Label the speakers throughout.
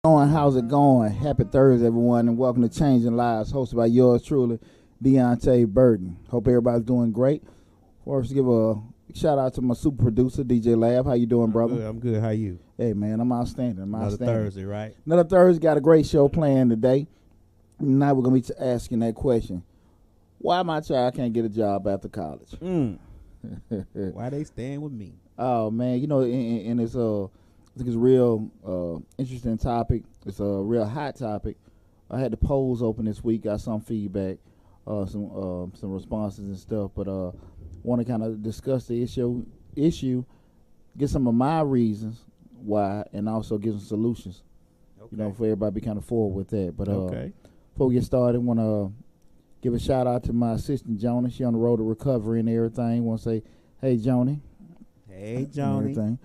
Speaker 1: How's it going? Happy Thursday, everyone, and welcome to Changing Lives, hosted by yours truly, Deonte Burden. Hope everybody's doing great. First, give a shout out to my super producer, DJ Lab. How you doing, brother?
Speaker 2: I'm good. How you?
Speaker 1: Hey, man, I'm outstanding.
Speaker 2: Another Thursday, right?
Speaker 1: Another Thursday. Got a great show planned today. Now we're going to be asking that question. Why my child can't get a job after college?
Speaker 2: Why they staying with me?
Speaker 1: Oh, man, and it's I think it's a real interesting topic. It's a real hot topic. I had the polls open this week, got some feedback, some responses and stuff, but want to kind of discuss the issue, get some of my reasons why, and also give some solutions. Okay. For everybody to be kind of forward with that. But before we get started, I want to give a shout out to my assistant Joni. She on the road to recovery and everything. Want to say, hey Joni.
Speaker 2: Hey, Johnny.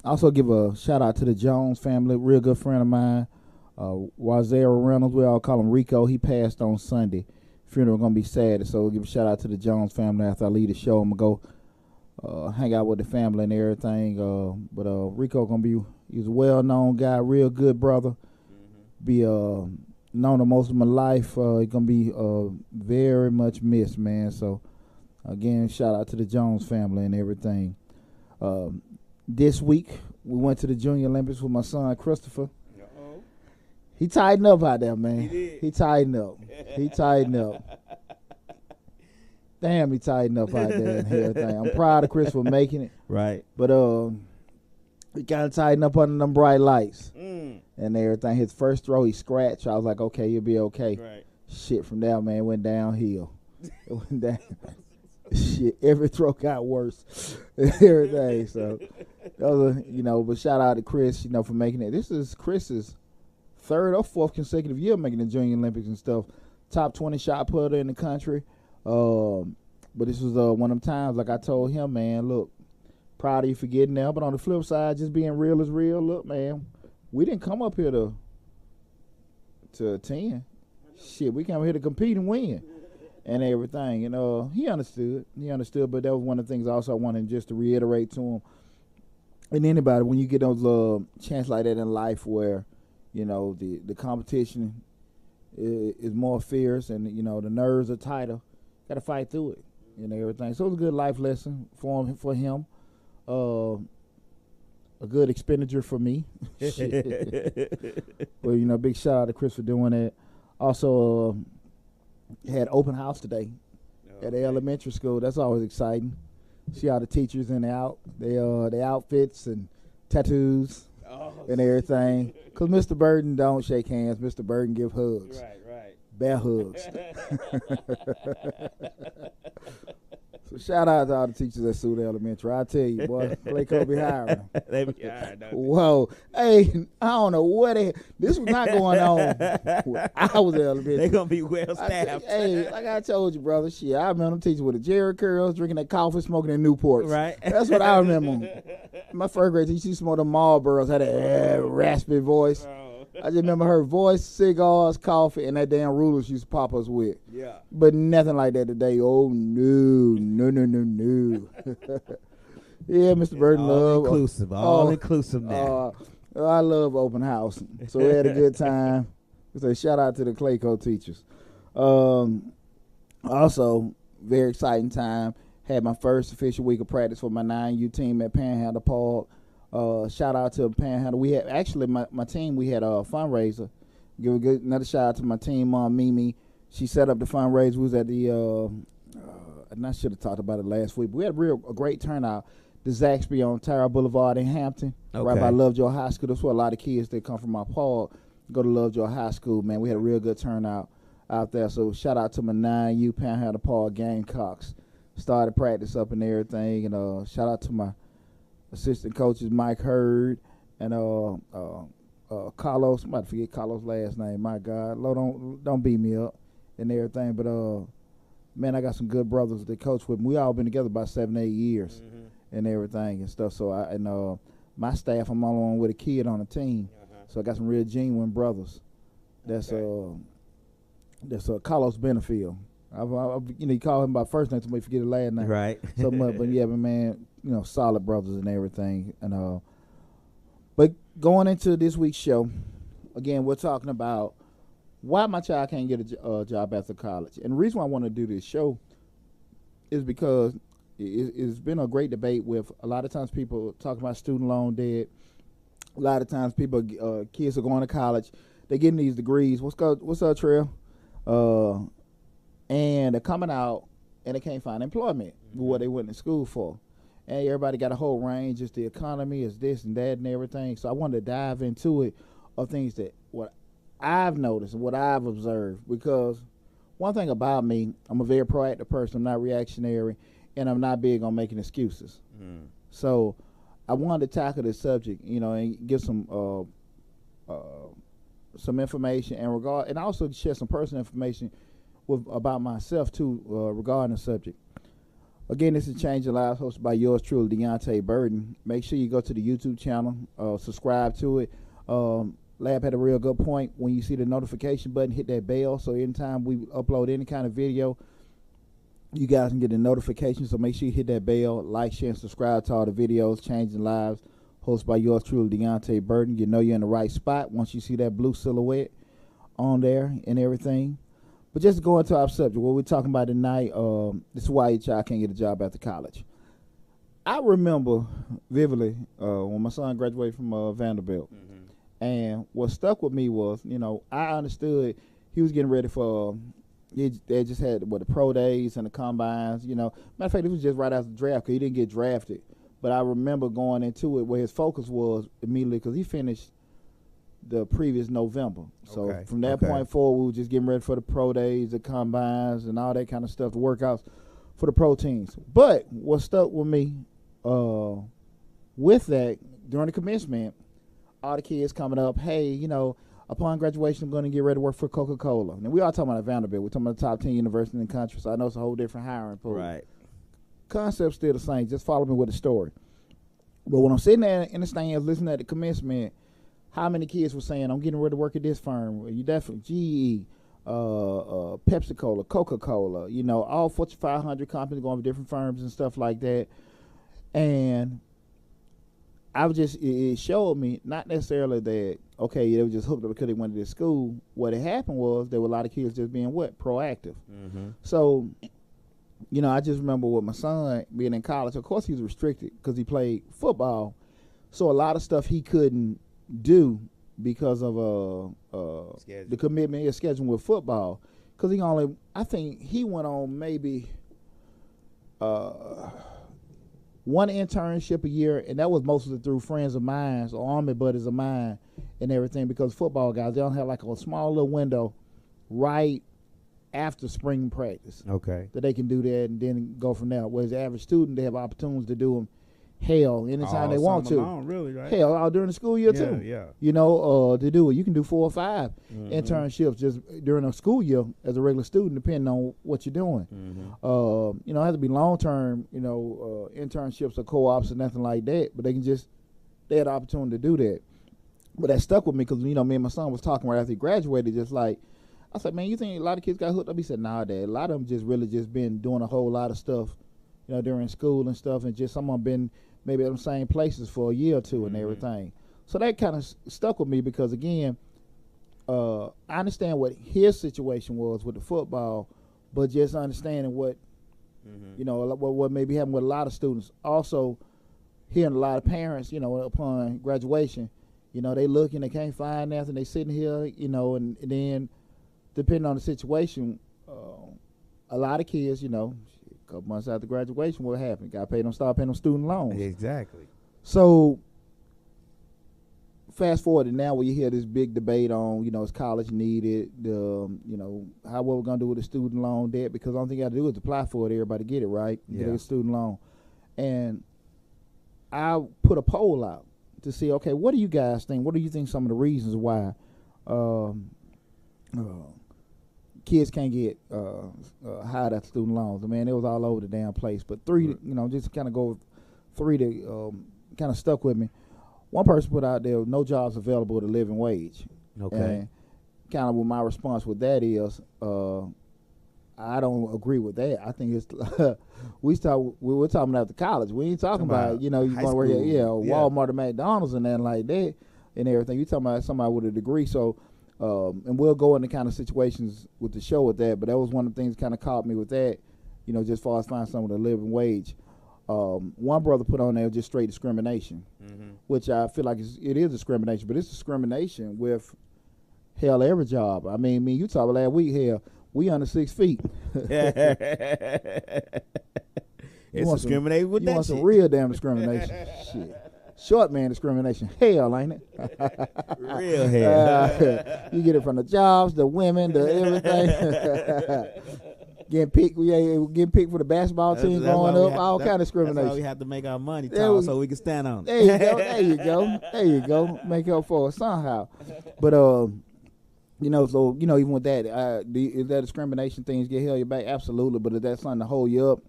Speaker 1: Also give a shout out to the Jones family, real good friend of mine, Wazera Reynolds. We all call him Rico. He passed on Sunday. Funeral gonna be sad, so we'll give a shout out to the Jones family. After I leave the show, I'm gonna go hang out with the family and everything. But Rico he's a well-known guy, real good brother. Be known him most of my life. He's gonna be very much missed, man. So again, shout out to the Jones family and everything. This week, we went to the Junior Olympics with my son, Christopher. Uh-oh. He tightened up out there, man. He tightened up. Damn, he tightened up out there and everything. I'm proud of Chris for making it.
Speaker 2: Right.
Speaker 1: But he kind of tightened up under them bright lights and everything. His first throw, he scratched. I was like, okay, you'll be okay. Right. Shit, from there, man, went downhill. It went down. Shit, every throw got worse. Everything. So that was but shout out to Chris, for making it. This is Chris's third or fourth consecutive year making the Junior Olympics and stuff. Top 20 shot putter in the country. But this was one of them times, like I told him, man, look, proud of you for getting there. But on the flip side, just being real is real. Look, man, we didn't come up here to attend. Shit, we came here to compete and win. And everything, he understood, but that was one of the things also I wanted just to reiterate to him. And anybody, when you get those chances like that in life where, the competition is more fierce and, the nerves are tighter, got to fight through it and everything. So it was a good life lesson for him. A good expenditure for me. But, big shout out to Chris for doing that. Also, had open house today at the elementary school. That's always exciting. See all the teachers in their outfits and tattoos and everything. Because Mr. Burden don't shake hands. Mr. Burden give hugs.
Speaker 2: Right.
Speaker 1: Bear hugs. So shout out to all the teachers at Sewell Elementary. I tell you, boy, Clayco be hiring.
Speaker 2: They be hiring.
Speaker 1: Whoa. Hey, I don't know what this was not going on when I was at elementary.
Speaker 2: They gonna be well staffed.
Speaker 1: Hey, like I told you, brother, shit, I remember them teachers with the Jerry curls, drinking that coffee, smoking their Newports.
Speaker 2: Right.
Speaker 1: That's what I remember. My first grade teacher, she smoked them Marlboros, had a raspy voice. I just remember her voice, cigars, coffee, and that damn ruler she used to pop us with.
Speaker 2: Yeah.
Speaker 1: But nothing like that today. Oh, no. Yeah, Mr. Burden love.
Speaker 2: All inclusive now.
Speaker 1: I love open house. So we had a good time. So shout out to the Clayco teachers. Also, very exciting time. Had my first official week of practice for my 9U team at Panhandle Park. Shout out to Panhandle. We had actually my team. We had a fundraiser. Give another shout out to my team, Mimi. She set up the fundraiser. We was at the. And I should have talked about it last week. But we had a great turnout. The Zaxby on Tara Boulevard in Hampton, right by Lovejoy High School. That's where a lot of kids that come from my park go to Lovejoy High School. Man, we had a real good turnout out there. So shout out to my 9U Panhandle Park Gamecocks. Started practice up and everything, and shout out to my assistant coaches Mike Hurd and Carlos. I'm about to forget Carlos' last name. My God, Lord, don't beat me up and everything. But man, I got some good brothers that coach with me. We all been together about 7-8 years and everything and stuff. So my staff, I'm all along with a kid on the team. So I got some real genuine brothers. That's Carlos Benefield. You call him by first name, somebody forget his last name.
Speaker 2: Right.
Speaker 1: So much, but yeah, but man, solid brothers and everything. And but going into this week's show, again, we're talking about why my child can't get a job after college. And the reason why I want to do this show is because it's been a great debate with a lot of times people talking about student loan debt. A lot of times people, kids are going to college. They're getting these degrees. What's up, Trail? And they're coming out and they can't find employment with what they went to school for. And everybody got a whole range. It's the economy, it's this and that and everything. So I wanted to dive into it of things that what I've noticed and what I've observed. Because one thing about me, I'm a very proactive person. I'm not reactionary, and I'm not big on making excuses. So I wanted to tackle this subject, and give some information and also share some personal information about myself too regarding the subject. Again, this is Change Your Lives, hosted by yours truly, Deonte Burden. Make sure you go to the YouTube channel, subscribe to it. Lab had a real good point. When you see the notification button, hit that bell. So anytime we upload any kind of video, you guys can get a notification. So make sure you hit that bell, like, share, and subscribe to all the videos. Changing Lives, hosted by yours truly, Deonte Burden. You know you're in the right spot once you see that blue silhouette on there and everything. But just to go into our subject, what we're talking about tonight, this is why your child can't get a job after college. I remember vividly when my son graduated from Vanderbilt. And what stuck with me was, I understood he was getting ready for, they just had the pro days and the combines, Matter of fact, it was just right after the draft because he didn't get drafted. But I remember going into it where his focus was immediately because he finished the previous November. So from that point forward, we were just getting ready for the pro days, the combines, and all that kind of stuff, the workouts for the pro teams. But what stuck with me with that, during the commencement, all the kids coming up, hey, upon graduation, I'm going to get ready to work for Coca-Cola. And we all talking about Vanderbilt. We're talking about the top 10 universities in the country, so I know it's a whole different hiring pool.
Speaker 2: Right.
Speaker 1: Concept's still the same. Just follow me with the story. But when I'm sitting there in the stands listening at the commencement, how many kids were saying, I'm getting ready to work at this firm? You definitely, GE, Pepsi-Cola, Coca-Cola, all Fortune 500 companies going to different firms and stuff like that. And it showed me not necessarily that, okay, they were just hooked up because they went to this school. What had happened was there were a lot of kids just being proactive. So, I just remember with my son being in college, of course he was restricted because he played football. So a lot of stuff he couldn't do because of the commitment he scheduled with football. Because I think he went on maybe one internship a year, and that was mostly through friends of mine or army buddies of mine and everything, because football guys, they don't have like a small little window right after spring practice. That they can do that and then go from there. Whereas the average student, they have opportunities to do them anytime they want to.
Speaker 2: Really, right?
Speaker 1: All during the school year too. To do it. You can do 4 or 5 internships just during a school year as a regular student, depending on what you're doing. It has to be long-term, internships or co-ops or nothing like that, but they had the opportunity to do that. But that stuck with me because, me and my son was talking right after he graduated, just like, I said, man, you think a lot of kids got hooked up? He said, nah, Dad. A lot of them just really just been doing a whole lot of stuff, during school and stuff, and just some of them been maybe at the same places for a year or two and everything. So that kind of stuck with me because, again, I understand what his situation was with the football, but just understanding what, what may be happening with a lot of students. Also, hearing a lot of parents, upon graduation, they looking, they can't find nothing, they sitting here, and then depending on the situation, a lot of kids, a couple months after graduation, what happened? Start paying them student loans.
Speaker 2: Exactly.
Speaker 1: So fast forward to now where you hear this big debate on, is college needed, what we're going to do with the student loan debt, because the only thing you got to do is apply for it, everybody get it, right? Get a student loan. And I put a poll out to see, okay, what do you guys think? What do you think some of the reasons why kids can't get hired at student loans? Man, it was all over the damn place. But 3, just kind of go with 3 that kind of stuck with me. One person put out there, no jobs available at a living wage. And kind of what my response with that is, I don't agree with that. I think it's we're talking about the college. We ain't talking about you going to work at Walmart or McDonald's and nothing like that. and everything. You talking about somebody with a degree, so and we'll go into kind of situations with the show with that. But that was one of the things that kind of caught me with that. Just as far as finding someone with a living wage. One brother put on there just straight discrimination, which I feel like it is discrimination, but it's discrimination with hell every job. I mean, you talked last week, hell, we under 6 feet.
Speaker 2: It's discriminating with that shit.
Speaker 1: You want some real damn discrimination. Shit. Short man discrimination. Hell, ain't it?
Speaker 2: Real hell.
Speaker 1: You get it from the jobs, the women, the everything. Getting picked for the basketball team growing up, all kind of discrimination.
Speaker 2: That's why we have to make our money tall so we can stand on it.
Speaker 1: There you go. Make up for it somehow. But so even with that, is that discrimination things get held you back? Absolutely. But is that something to hold you up?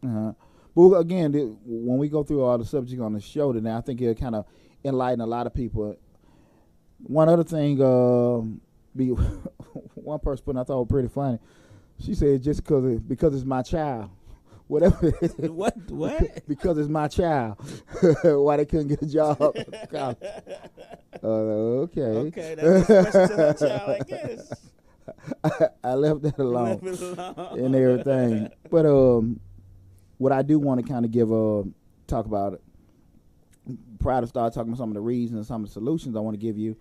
Speaker 1: But again, when we go through all the subjects on the show today, I think it'll kind of enlighten a lot of people. One other thing, one person put, I thought was pretty funny. She said, just because it's my child. Whatever.
Speaker 2: What?
Speaker 1: Because it's my child. Why they couldn't get a job? Okay.
Speaker 2: Okay, that's a question to my child, I guess.
Speaker 1: I left that alone. And everything. But what I do want to kind of talk about it, prior to start talking about some of the reasons and some of the solutions I want to give you,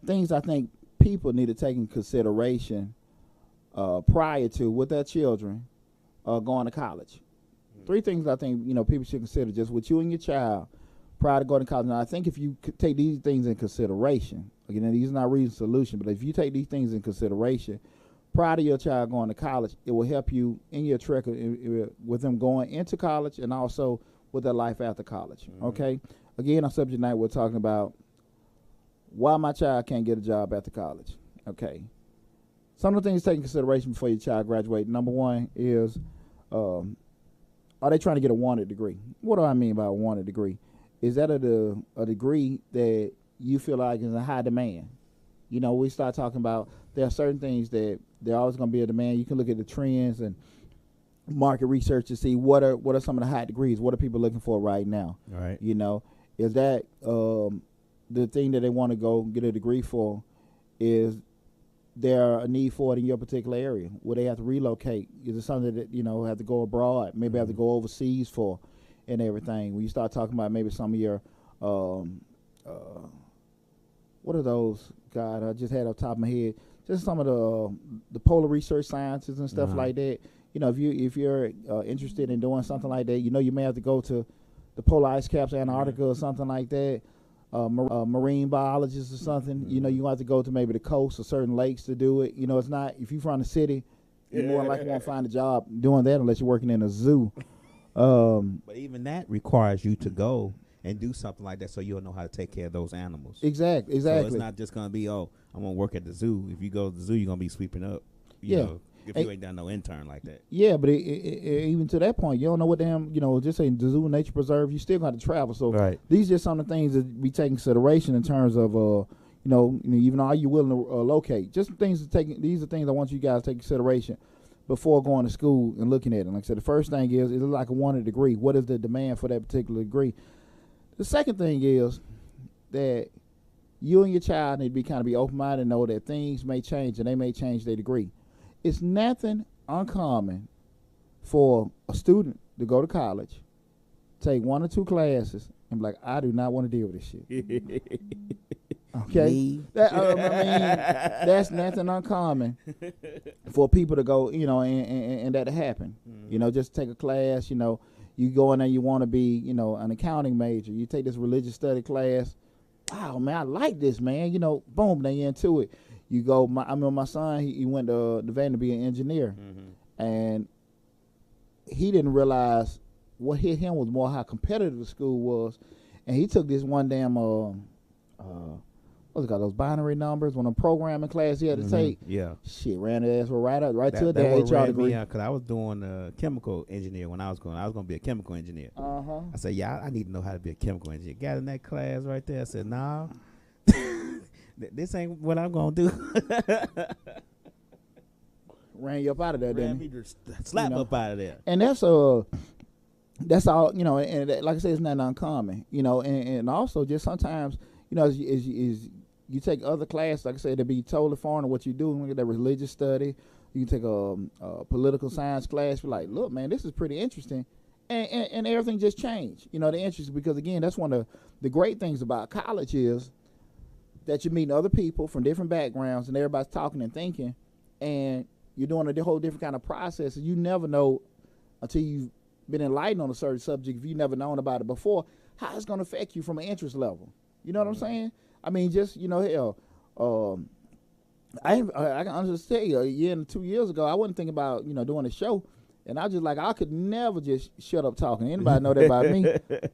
Speaker 1: things I think people need to take in consideration prior to with their children going to college. 3 things I think people should consider just with you and your child prior to going to college. Now I think if you could take these things in consideration, again, these are not reason solution, but if you take these things in consideration prior to your child going to college, it will help you in your trek with them going into college and also with their life after college. Okay. Again, on subject night, we're talking about why my child can't get a job after college. Okay. Some of the things to take in consideration before your child graduates. Number one is, are they trying to get a wanted degree? What do I mean by a wanted degree? Is that a degree that you feel like is in high demand? We start talking about there are certain things that they're always going to be a demand. You can look at the trends and market research to see what are some of the high degrees. What are people looking for right now?
Speaker 2: All right.
Speaker 1: Is that the thing that they want to go get a degree for? Is there a need for it in your particular area? Will they have to relocate? Is it something that have to go abroad? Maybe have to go overseas for, and everything. When you start talking about maybe some of your what are those? God, I just had off the top of my head. Just some of the polar research sciences and stuff like that. If you're interested in doing something like that, you may have to go to the polar ice caps, Antarctica, or something like that. Marine biologist or something. You have to go to maybe the coast or certain lakes to do it. It's not, if you're from the city, you more likely won't find a job doing that unless you're working in a zoo.
Speaker 2: But even that requires you to go and do something like that so you'll know how to take care of those animals.
Speaker 1: Exactly.
Speaker 2: So it's not just going to be, I'm going to work at the zoo. If you go to the zoo, you're going to be sweeping up. You know, if you ain't done no intern like that.
Speaker 1: Yeah, but even to that point, you don't know what damn, just saying the zoo, nature preserve, you still got to travel. So these are just some of the things that we take consideration in terms of, even are you willing to locate? Just things to take. These are things I want you guys to take consideration before going to school and looking at it. Like I said, the first thing is it like a wanted degree. What is the demand for that particular degree? The second thing is that you and your child need to be open-minded and know that things may change and they may change their degree. It's nothing uncommon for a student to go to college, take 1 or 2 classes, and be like, I do not want to deal with this shit. Okay? That's nothing uncommon for people to go, and that to happen. Just take a class, you go in there, you want to be, an accounting major. You take this religious study class. Wow, man, I like this, man. Boom, they into it. You go, my son, he went to Vandy to be an engineer. And he didn't realize what hit him was more how competitive the school was. And he took this one damn, what's it called, those binary numbers, one of the programming class he had to take.
Speaker 2: Yeah.
Speaker 1: Shit, ran his ass right to the HR degree.
Speaker 2: Because I was doing chemical engineer when I was going to be a chemical engineer. I said, yeah, I need to know how to be a chemical engineer. Got in that class right there. I said, nah, this ain't what I'm going to do.
Speaker 1: Ran you up out of there, didn't he?
Speaker 2: Slap up out of there.
Speaker 1: And that's all, and like I said, it's not uncommon, and also just sometimes, as you take other classes, like I said, they'd be totally foreign to what you do. Look at that religious study. You can take a political science class. Be like, look, man, this is pretty interesting. And everything just changed. You know, the interest, because, again, that's one of the great things about college is that you're meeting other people from different backgrounds, and everybody's talking and thinking, and you're doing a whole different kind of process. And you never know until you've been enlightened on a certain subject, if you've never known about it before, how it's going to affect you from an interest level. You know what I'm saying? I mean, just, you know, hell, I can honestly tell you, a year and 2 years ago, I wasn't thinking about, you know, doing a show. And I just like, I could never just shut up talking. Anybody know that about me?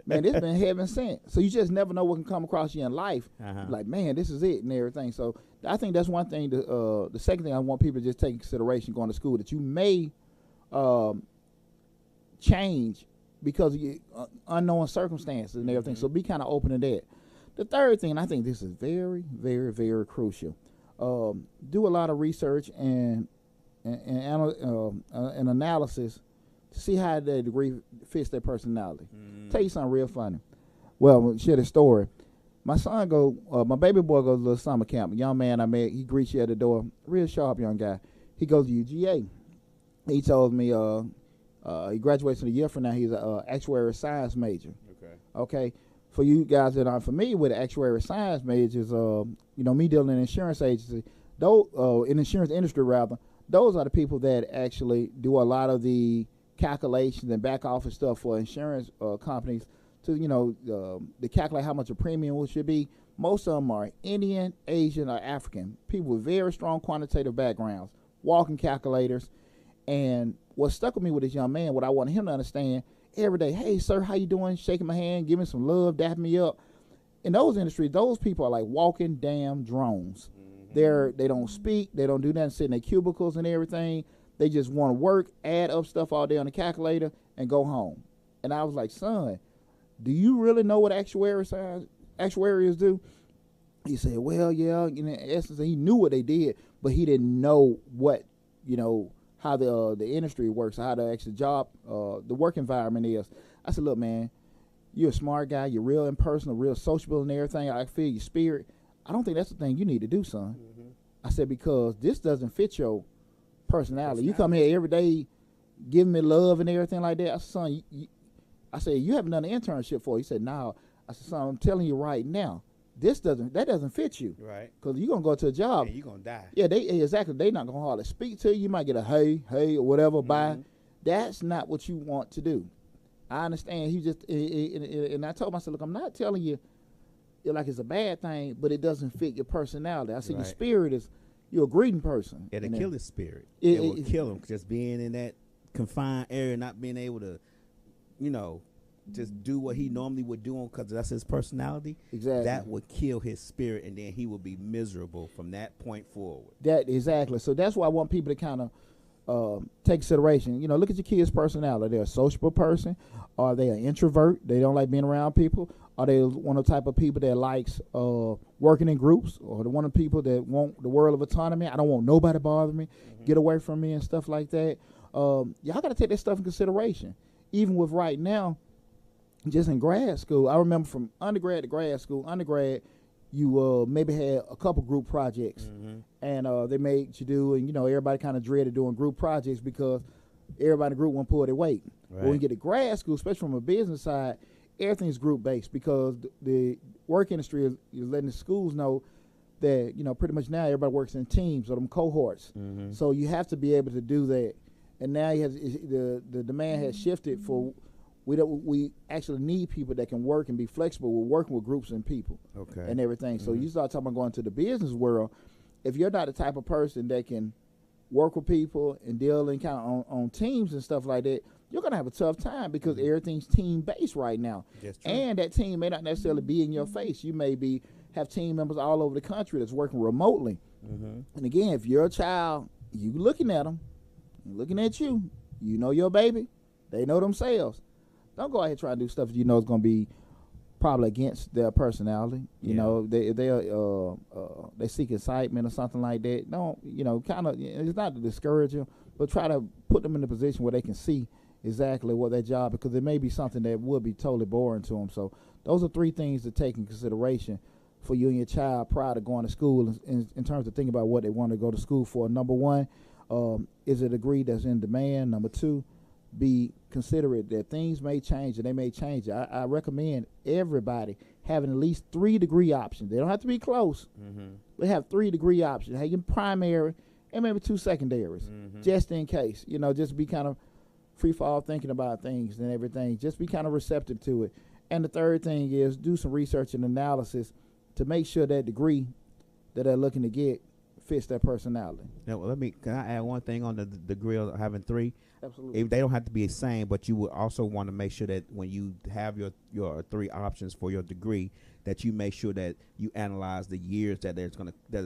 Speaker 1: Man, it's been heaven sent. So you just never know what can come across you in life. Like, man, this is it and everything. So I think that's one thing. The second thing I want people to just take in consideration going to school, that you may change because of unknown circumstances and everything. So be kind of open to that. The third thing, and I think this is very, very, very crucial, do a lot of research and analysis to see how that degree fits their personality. Tell you something real funny. Well, I'll share the story. My my baby boy goes to a little summer camp. A young man I met, he greets you at the door. Real sharp young guy. He goes to UGA. He told me he graduates in a year from now. He's an actuarial science major. Okay. For you guys that aren't familiar with actuarial science majors, you know, me dealing in an insurance agency, in insurance industry rather, those are the people that actually do a lot of the calculations and back office stuff for insurance companies to, you know, to calculate how much a premium should be. Most of them are Indian, Asian, or African, people with very strong quantitative backgrounds, walking calculators. And what stuck with me with this young man, what I wanted him to understand every day, hey, sir, how you doing? Shaking my hand, giving some love, dapping me up. In those industries, those people are like walking damn drones. They don't speak. They don't do nothing, sit in their cubicles and everything. They just want to work, add up stuff all day on the calculator, and go home. And I was like, son, do you really know what actuaries do? He said, well, yeah. In essence, he knew what they did, but he didn't know what, you know, how the industry works, how the actual job, the work environment is. I said, look, man, you're a smart guy. You're real impersonal, real sociable and everything. I feel your spirit. I don't think that's the thing you need to do, son. I said, because this doesn't fit your personality. You come here every day giving me love and everything like that. I said, son, I said, you haven't done an internship for. He said, no. I said, son, I'm telling you right now, that doesn't fit you.
Speaker 2: Right.
Speaker 1: Because you're going to go to a job.
Speaker 2: And you're going to die.
Speaker 1: Yeah, exactly. They're not going to hardly speak to you. You might get a hey, or whatever, bye. That's not what you want to do. I understand. And I told myself, look, I'm not telling you like it's a bad thing, but it doesn't fit your personality. I said, your spirit is, you're a greeting person.
Speaker 2: It'll kill his spirit. It will kill him just being in that confined area, not being able to, you know, just do what he normally would do because that's his personality.
Speaker 1: Exactly.
Speaker 2: That would kill his spirit, and then he would be miserable from that point forward.
Speaker 1: Exactly. So that's why I want people to kind of take consideration. You know, look at your kid's personality. They're a sociable person. Are they an introvert? They don't like being around people. Are they one of the type of people that likes working in groups? Or the one of the people that want the world of autonomy? I don't want nobody bothering me. Get away from me and stuff like that. Y'all got to take that stuff in consideration. Even with right now, just in grad school, I remember from undergrad to grad school, you maybe had a couple group projects, and they made you do, and, you know, everybody kind of dreaded doing group projects because everybody in the group won't pull their weight. Right. When you get to grad school, especially from a business side, everything's group-based because the work industry is letting the schools know that, you know, pretty much now everybody works in teams or them cohorts. So you have to be able to do that. And now the demand has shifted for we actually need people that can work and be flexible with working with groups and people and everything. So you start talking about going to the business world. If you're not the type of person that can work with people and deal in kind of on teams and stuff like that, you're going to have a tough time because everything's team-based right now. And that team may not necessarily be in your face. You may have team members all over the country that's working remotely. And again, if you're a child, you looking at them, looking at you, you know your baby, they know themselves. Don't go out here trying to do stuff that you know is going to be probably against their personality. You know, they seek excitement or something like that. Don't, you know, kind of, it's not to discourage them, but try to put them in a position where they can see exactly what their job, because it may be something that would be totally boring to them. So those are three things to take in consideration for you and your child prior to going to school in terms of thinking about what they want to go to school for. Number one, is a degree that's in demand. Number two, be considerate that things may change and they may change. I recommend everybody having at least 3 degree options. They don't have to be close. But have 3 degree options. Have your primary and maybe 2 secondaries, just in case. You know, just be kind of free fall thinking about things and everything. Just be kind of receptive to it. And the third thing is do some research and analysis to make sure that degree that they're looking to get fits their personality.
Speaker 2: Now, can I add one thing on the degree of having 3?
Speaker 1: Absolutely.
Speaker 2: They don't have to be the same, but you would also want to make sure that when you have your 3 options for your degree, that you make sure that you analyze the years that it's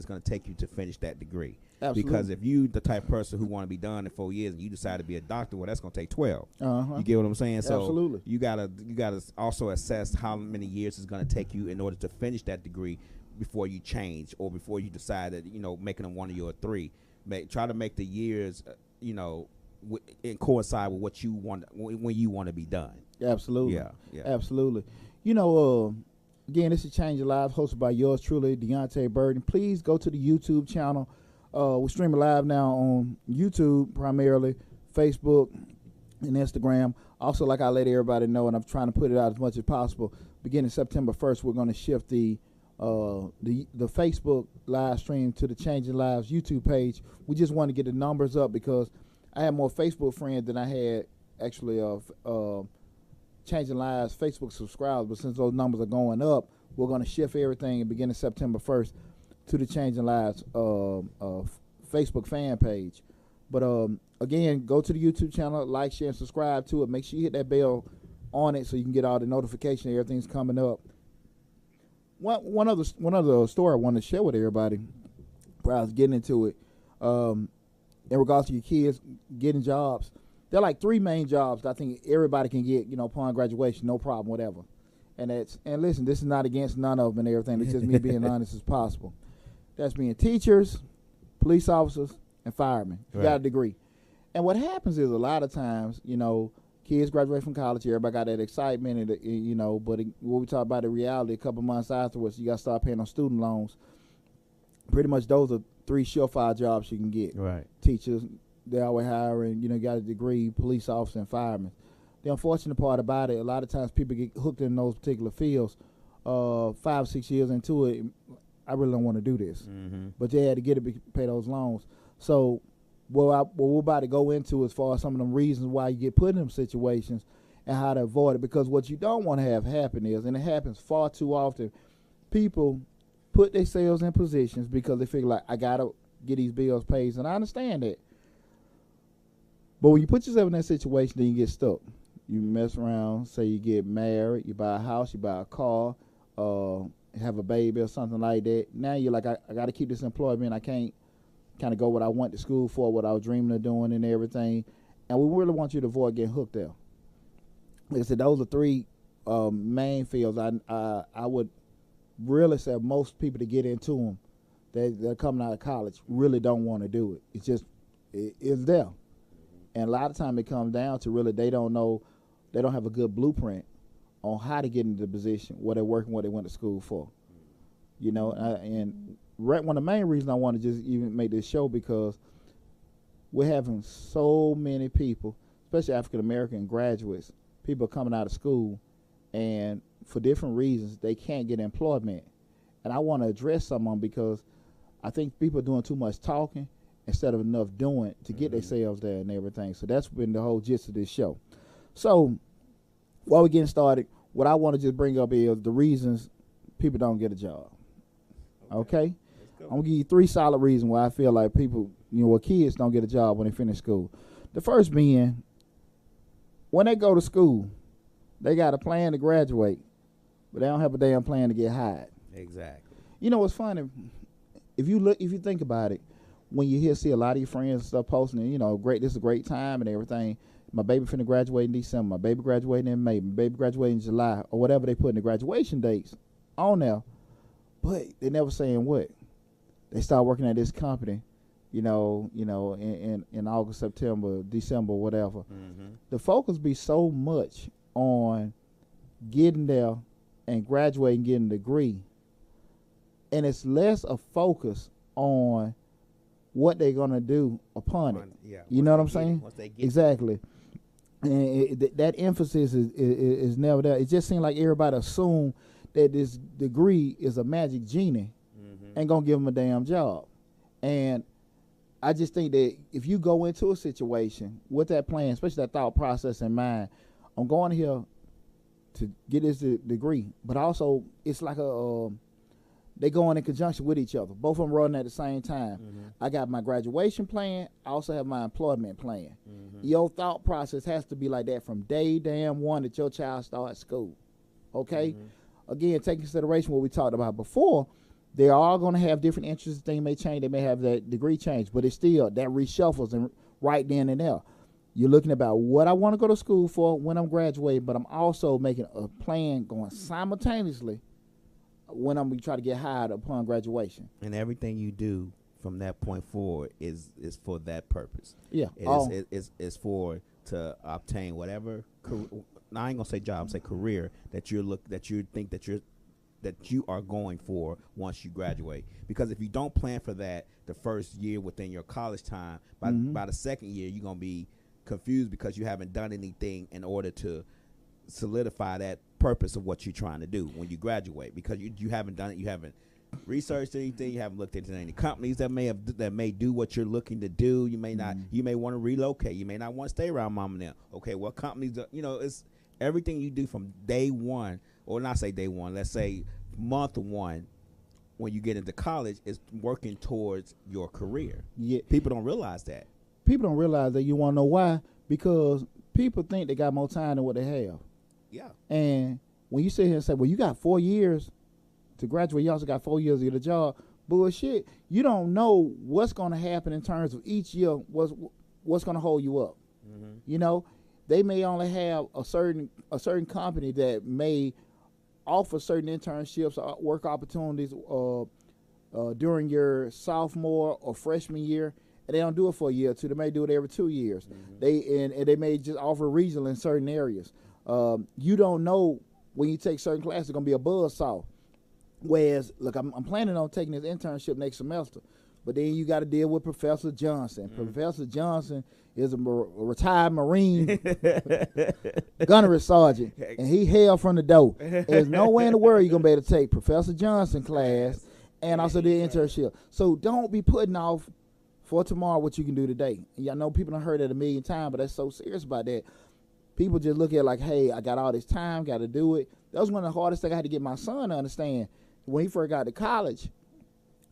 Speaker 2: gonna take you to finish that degree.
Speaker 1: Absolutely.
Speaker 2: Because if you the type of person who want to be done in 4 years and you decide to be a doctor, well, that's gonna take 12. You get what I'm saying? So
Speaker 1: absolutely.
Speaker 2: You gotta also assess how many years it's gonna take you in order to finish that degree before you change or before you decide that making them 1 of your 3. Try to make the years coincide with what you want when you want to be done.
Speaker 1: Absolutely.
Speaker 2: Yeah.
Speaker 1: Absolutely. Again, this is Change Your Lives, hosted by yours truly, Deonte Burden. Please go to the YouTube channel. We're streaming live now on YouTube primarily, Facebook, and Instagram. Also, like I let everybody know, and I'm trying to put it out as much as possible, beginning September 1st, we're going to shift the Facebook live stream to the Changing Lives YouTube page. We just want to get the numbers up because I had more Facebook friends than I had actually Changing Lives Facebook subscribers. But since those numbers are going up, we're going to shift everything beginning September 1st to the Changing Lives Facebook fan page. But again, go to the YouTube channel, like, share, and subscribe to it. Make sure you hit that bell on it so you can get all the notifications. Everything's coming up. One other story I wanted to share with everybody before I was getting into it, in regards to your kids getting jobs. There are like 3 main jobs that I think everybody can get, upon graduation, no problem, whatever. And listen, this is not against none of them and everything. It's just me being honest as possible. That's being teachers, police officers, and firemen. You got a degree. And what happens is a lot of times, kids graduate from college, everybody got that excitement, and but when we talk about the reality, a couple months afterwards, you got to start paying on student loans. Pretty much those are 3 surefire jobs you can get.
Speaker 2: Right.
Speaker 1: Teachers, they're always hiring, got a degree, police officer, and firemen. The unfortunate part about it, a lot of times people get hooked in those particular fields. 5, 6 years into it, I really don't want to do this. But they had to get it to pay those loans. So what we're about to go into as far as some of them reasons why you get put in them situations and how to avoid it. Because what you don't want to have happen is, and it happens far too often, people put themselves in positions because they figure like, I got to get these bills paid. And I understand that. But when you put yourself in that situation, then you get stuck. You mess around, say you get married, you buy a house, you buy a car, have a baby or something like that. Now you're like, I got to keep this employment. I can't kind of go what I went to school for, what I was dreaming of doing and everything. And we really want you to avoid getting hooked there. Like I said, those are 3 main fields. I would really say most people to get into them, they're coming out of college, really don't want to do it. It's just, it's there. And a lot of time it comes down to really they don't have a good blueprint on how to get into the position, what they're working, what they went to school for. And one of the main reasons I want to just even make this show because we're having so many people, especially African American graduates, people coming out of school, and for different reasons they can't get employment. And I want to address some of them because I think people are doing too much talking instead of enough doing to get themselves there and everything. So that's been the whole gist of this show. So while we're getting started, what I want to just bring up is the reasons people don't get a job. Okay? I'm going to give you 3 solid reasons why I feel like people, kids don't get a job when they finish school. The first being, when they go to school, they got a plan to graduate, but they don't have a damn plan to get hired.
Speaker 2: Exactly.
Speaker 1: What's funny? If you think about it, when you see a lot of your friends and stuff posting, great, this is a great time and everything. My baby finna graduate in December. My baby graduating in May. My baby graduating in July, or whatever they put in the graduation dates on there. But they never saying what. They start working at this company, in August, September, December, whatever. The focus be so much on getting there and graduating, getting a degree, and it's less a focus on what they're gonna do upon it.
Speaker 2: Yeah,
Speaker 1: you know what I'm saying? Exactly. And that emphasis is never there. It just seems like everybody assume that this degree is a magic genie, ain't gonna give them a damn job. And I just think that if you go into a situation with that plan, especially that thought process in mind, I'm going here to get this degree, but also it's like they go in conjunction with each other. Both of them running at the same time. I got my graduation plan. I also have my employment plan. Your thought process has to be like that from day damn one that your child starts school. Okay? Again, take consideration what we talked about before. They're all going to have different interests. Things may change. They may have that degree change, but it's still that reshuffles and right then and there. You're looking about what I want to go to school for when I'm graduating, but I'm also making a plan going simultaneously when I'm going to try to get hired upon graduation.
Speaker 2: And everything you do from that point forward is for that purpose.
Speaker 1: Yeah.
Speaker 2: It's for to obtain whatever now I ain't gonna say job, I'm say career that you think that you are going for once you graduate. Because if you don't plan for that the first year within your college time, by the second year you're gonna be confused because you haven't done anything in order to solidify that purpose of what you're trying to do when you graduate, because you haven't done it, you haven't researched anything, you haven't looked into any companies that may do what you're looking to do. You may not, you may want to relocate, you may not want to stay around mom and them. Okay, what companies it's everything you do from day one, or not say day one, let's say month one when you get into college is working towards your career. Yeah, people don't realize that.
Speaker 1: People don't realize that. You want to know why? Because people think they got more time than what they have.
Speaker 2: Yeah.
Speaker 1: And when you sit here and say, well, you got 4 years to graduate, you also got 4 years to get a job, bullshit. You don't know what's going to happen in terms of each year, what's going to hold you up. You know, they may only have a certain company that may offer certain internships or work opportunities during your sophomore or freshman year, and they don't do it for a year or two. They may do it every 2 years. They may just offer regional in certain areas. You don't know when you take certain classes, it's going to be a buzzsaw. Whereas, look, I'm planning on taking this internship next semester, but then you got to deal with Professor Johnson. Professor Johnson is a retired Marine gunnery sergeant, and he hailed from the door. There's no way in the world you're going to be able to take Professor Johnson class and also the internship. So don't be putting off for tomorrow what you can do today. And I know people have heard it a million times, but that's so serious about that. People just look at it like, hey, I got all this time, got to do it. That was one of the hardest things I had to get my son to understand when he first got to college.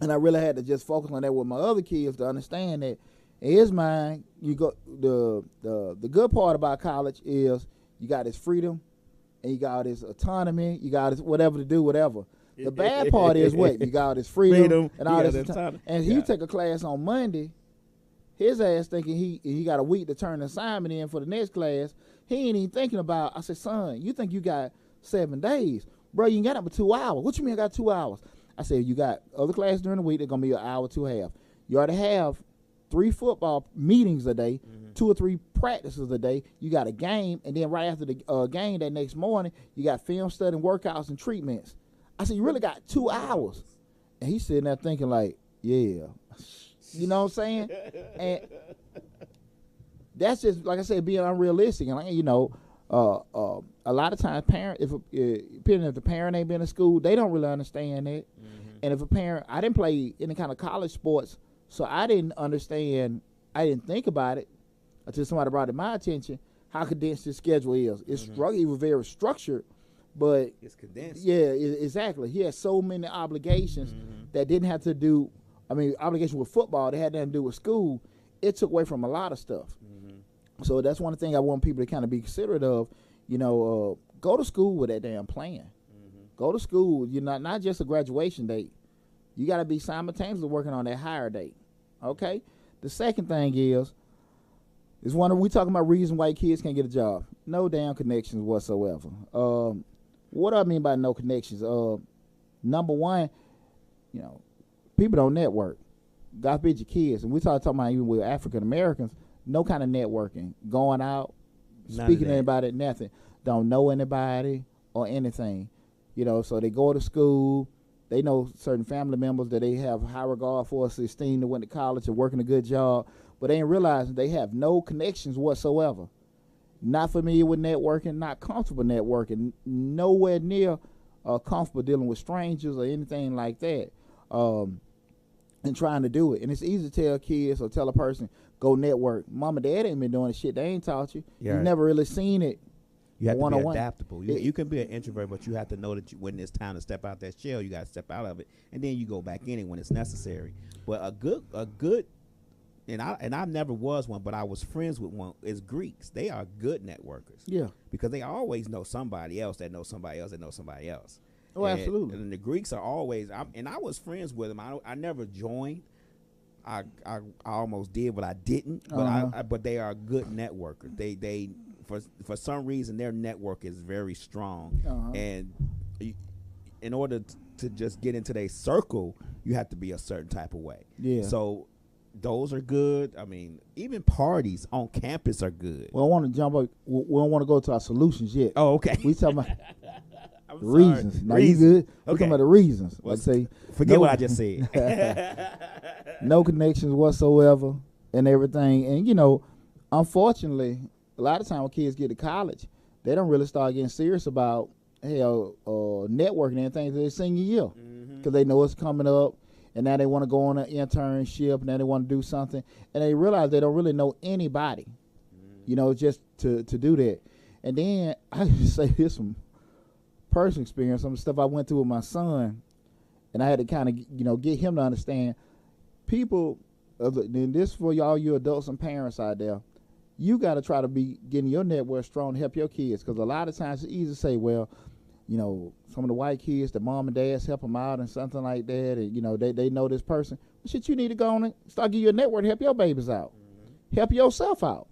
Speaker 1: And I really had to just focus on that with my other kids to understand that in his mind, you go the good part about college is you got this freedom and you got this autonomy, you got this whatever to do, whatever. The bad part is what? You got this freedom and all this autonomy. And he take a class on Monday, his ass thinking he got a week to turn the assignment in for the next class. He ain't even thinking about, I said, son, you think you got 7 days. Bro, you ain't got up for 2 hours. What you mean I got 2 hours? I said, you got other classes during the week, they're going to be an hour, 2.5. You already have 3 football meetings a day, 2 or 3 practices a day. You got a game, and then right after the game that next morning, you got film study, workouts, and treatments. I said, you really got 2 hours. And he's sitting there thinking like, yeah. You know what I'm saying? And that's just, like I said, being unrealistic. And, a lot of times depending if the parent ain't been in school, they don't really understand that. And if a parent, I didn't play any kind of college sports, so I didn't understand, I didn't think about it until somebody brought it to my attention, how condensed this schedule is. It was very structured, but
Speaker 2: it's condensed.
Speaker 1: Yeah, exactly. He had so many obligations that didn't have to do, obligations with football, they had nothing to do with school. It took away from a lot of stuff. So that's one thing I want people to kind of be considerate of. Go to school with that damn plan. Go to school. You're not just a graduation date. You got to be simultaneously working on that higher date. Okay. The second thing is we talking about reason why kids can't get a job. No damn connections whatsoever. What do I mean by no connections? Number one, people don't network. God forbid your kids, and we talking about even with African Americans. No kind of networking, going out, speaking to anybody, nothing. Don't know anybody or anything. So they go to school, they know certain family members that they have high regard for, esteem, that went to college and working a good job, but they ain't realizing they have no connections whatsoever. Not familiar with networking, not comfortable networking, nowhere near comfortable dealing with strangers or anything like that, and trying to do it. And it's easy to tell kids or tell a person, go network. Mom and dad ain't been doing the shit. They ain't taught you. Yeah, you've never really seen it.
Speaker 2: You have to be adaptable. You can be an introvert, but you have to know that when it's time to step out that shell, you got to step out of it, and then you go back in it when it's necessary. But a good, and I never was one, but I was friends with one. Is Greeks. They are good networkers.
Speaker 1: Yeah,
Speaker 2: because they always know somebody else that knows somebody else that knows somebody else.
Speaker 1: Oh, absolutely.
Speaker 2: And the Greeks are always. And I was friends with them. I never joined. I almost did, but I didn't. But but they are good networkers. They for some reason their network is very strong, and in order to just get into their circle, you have to be a certain type of way.
Speaker 1: Yeah.
Speaker 2: So those are good. I mean, even parties on campus are good.
Speaker 1: Well, I want to jump up. We don't want to go to our solutions yet.
Speaker 2: Oh, okay.
Speaker 1: We talking about the reasons. Now you good? Okay. We talking about the reasons.
Speaker 2: Well, say, forget what I just said.
Speaker 1: No connections whatsoever and everything. And unfortunately, a lot of time when kids get to college, they don't really start getting serious about networking and things their senior year, because they know it's coming up, and now they want to go on an internship, and now they want to do something, and they realize they don't really know anybody, just to do that. And then I just say this from personal experience, some of the stuff I went through with my son, and I had to kind of get him to understand people. And this for y'all, you adults and parents out there. You got to try to be getting your network strong to help your kids, because a lot of times it's easy to say, well, some of the white kids, the mom and dads help them out and something like that, and they know this person. Well, shit, you need to go on and start getting your network to help your babies out, help yourself out.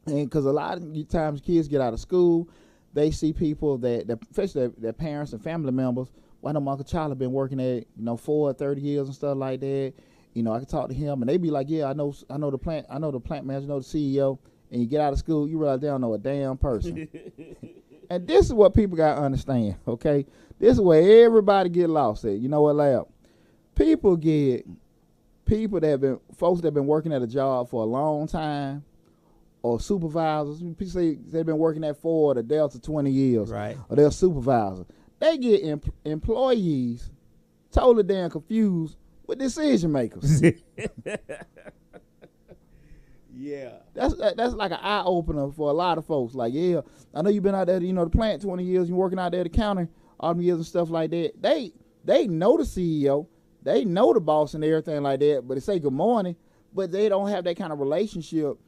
Speaker 1: And because a lot of times kids get out of school, they see people that especially their parents and family members. Why know Uncle Charlie been working at 30 years and stuff like that. I can talk to him, and they be like, yeah, I know the plant manager, the CEO, and you get out of school, you realize they don't know a damn person. And this is what people got to understand, okay? This is where everybody get lost at. You know what, Lab? Folks that have been working at a job for a long time, or supervisors, people say they've been working at Ford or Delta 20 years,
Speaker 2: right? Or
Speaker 1: they're supervisors. They get employees totally damn confused with decision makers.
Speaker 2: Yeah,
Speaker 1: that's like an eye opener for a lot of folks. Like, yeah, I know you've been out there, the plant 20 years, you're working out there at the counter all them years and stuff like that. They know the CEO, they know the boss and everything like that, but they say good morning, but they don't have that kind of relationship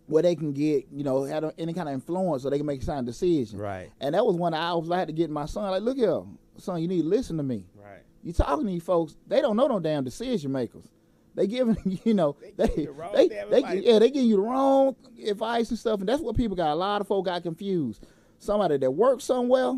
Speaker 1: where they can get, have any kind of influence so they can make a sound decision.
Speaker 2: Right.
Speaker 1: And that was one of I had to get my son, like, look here, son, you need to listen to me.
Speaker 2: Right.
Speaker 1: You talking to these folks, they don't know no damn decision makers. They giving, they give you the wrong advice and stuff, and that's what people got. A lot of folk got confused. Somebody that works somewhere,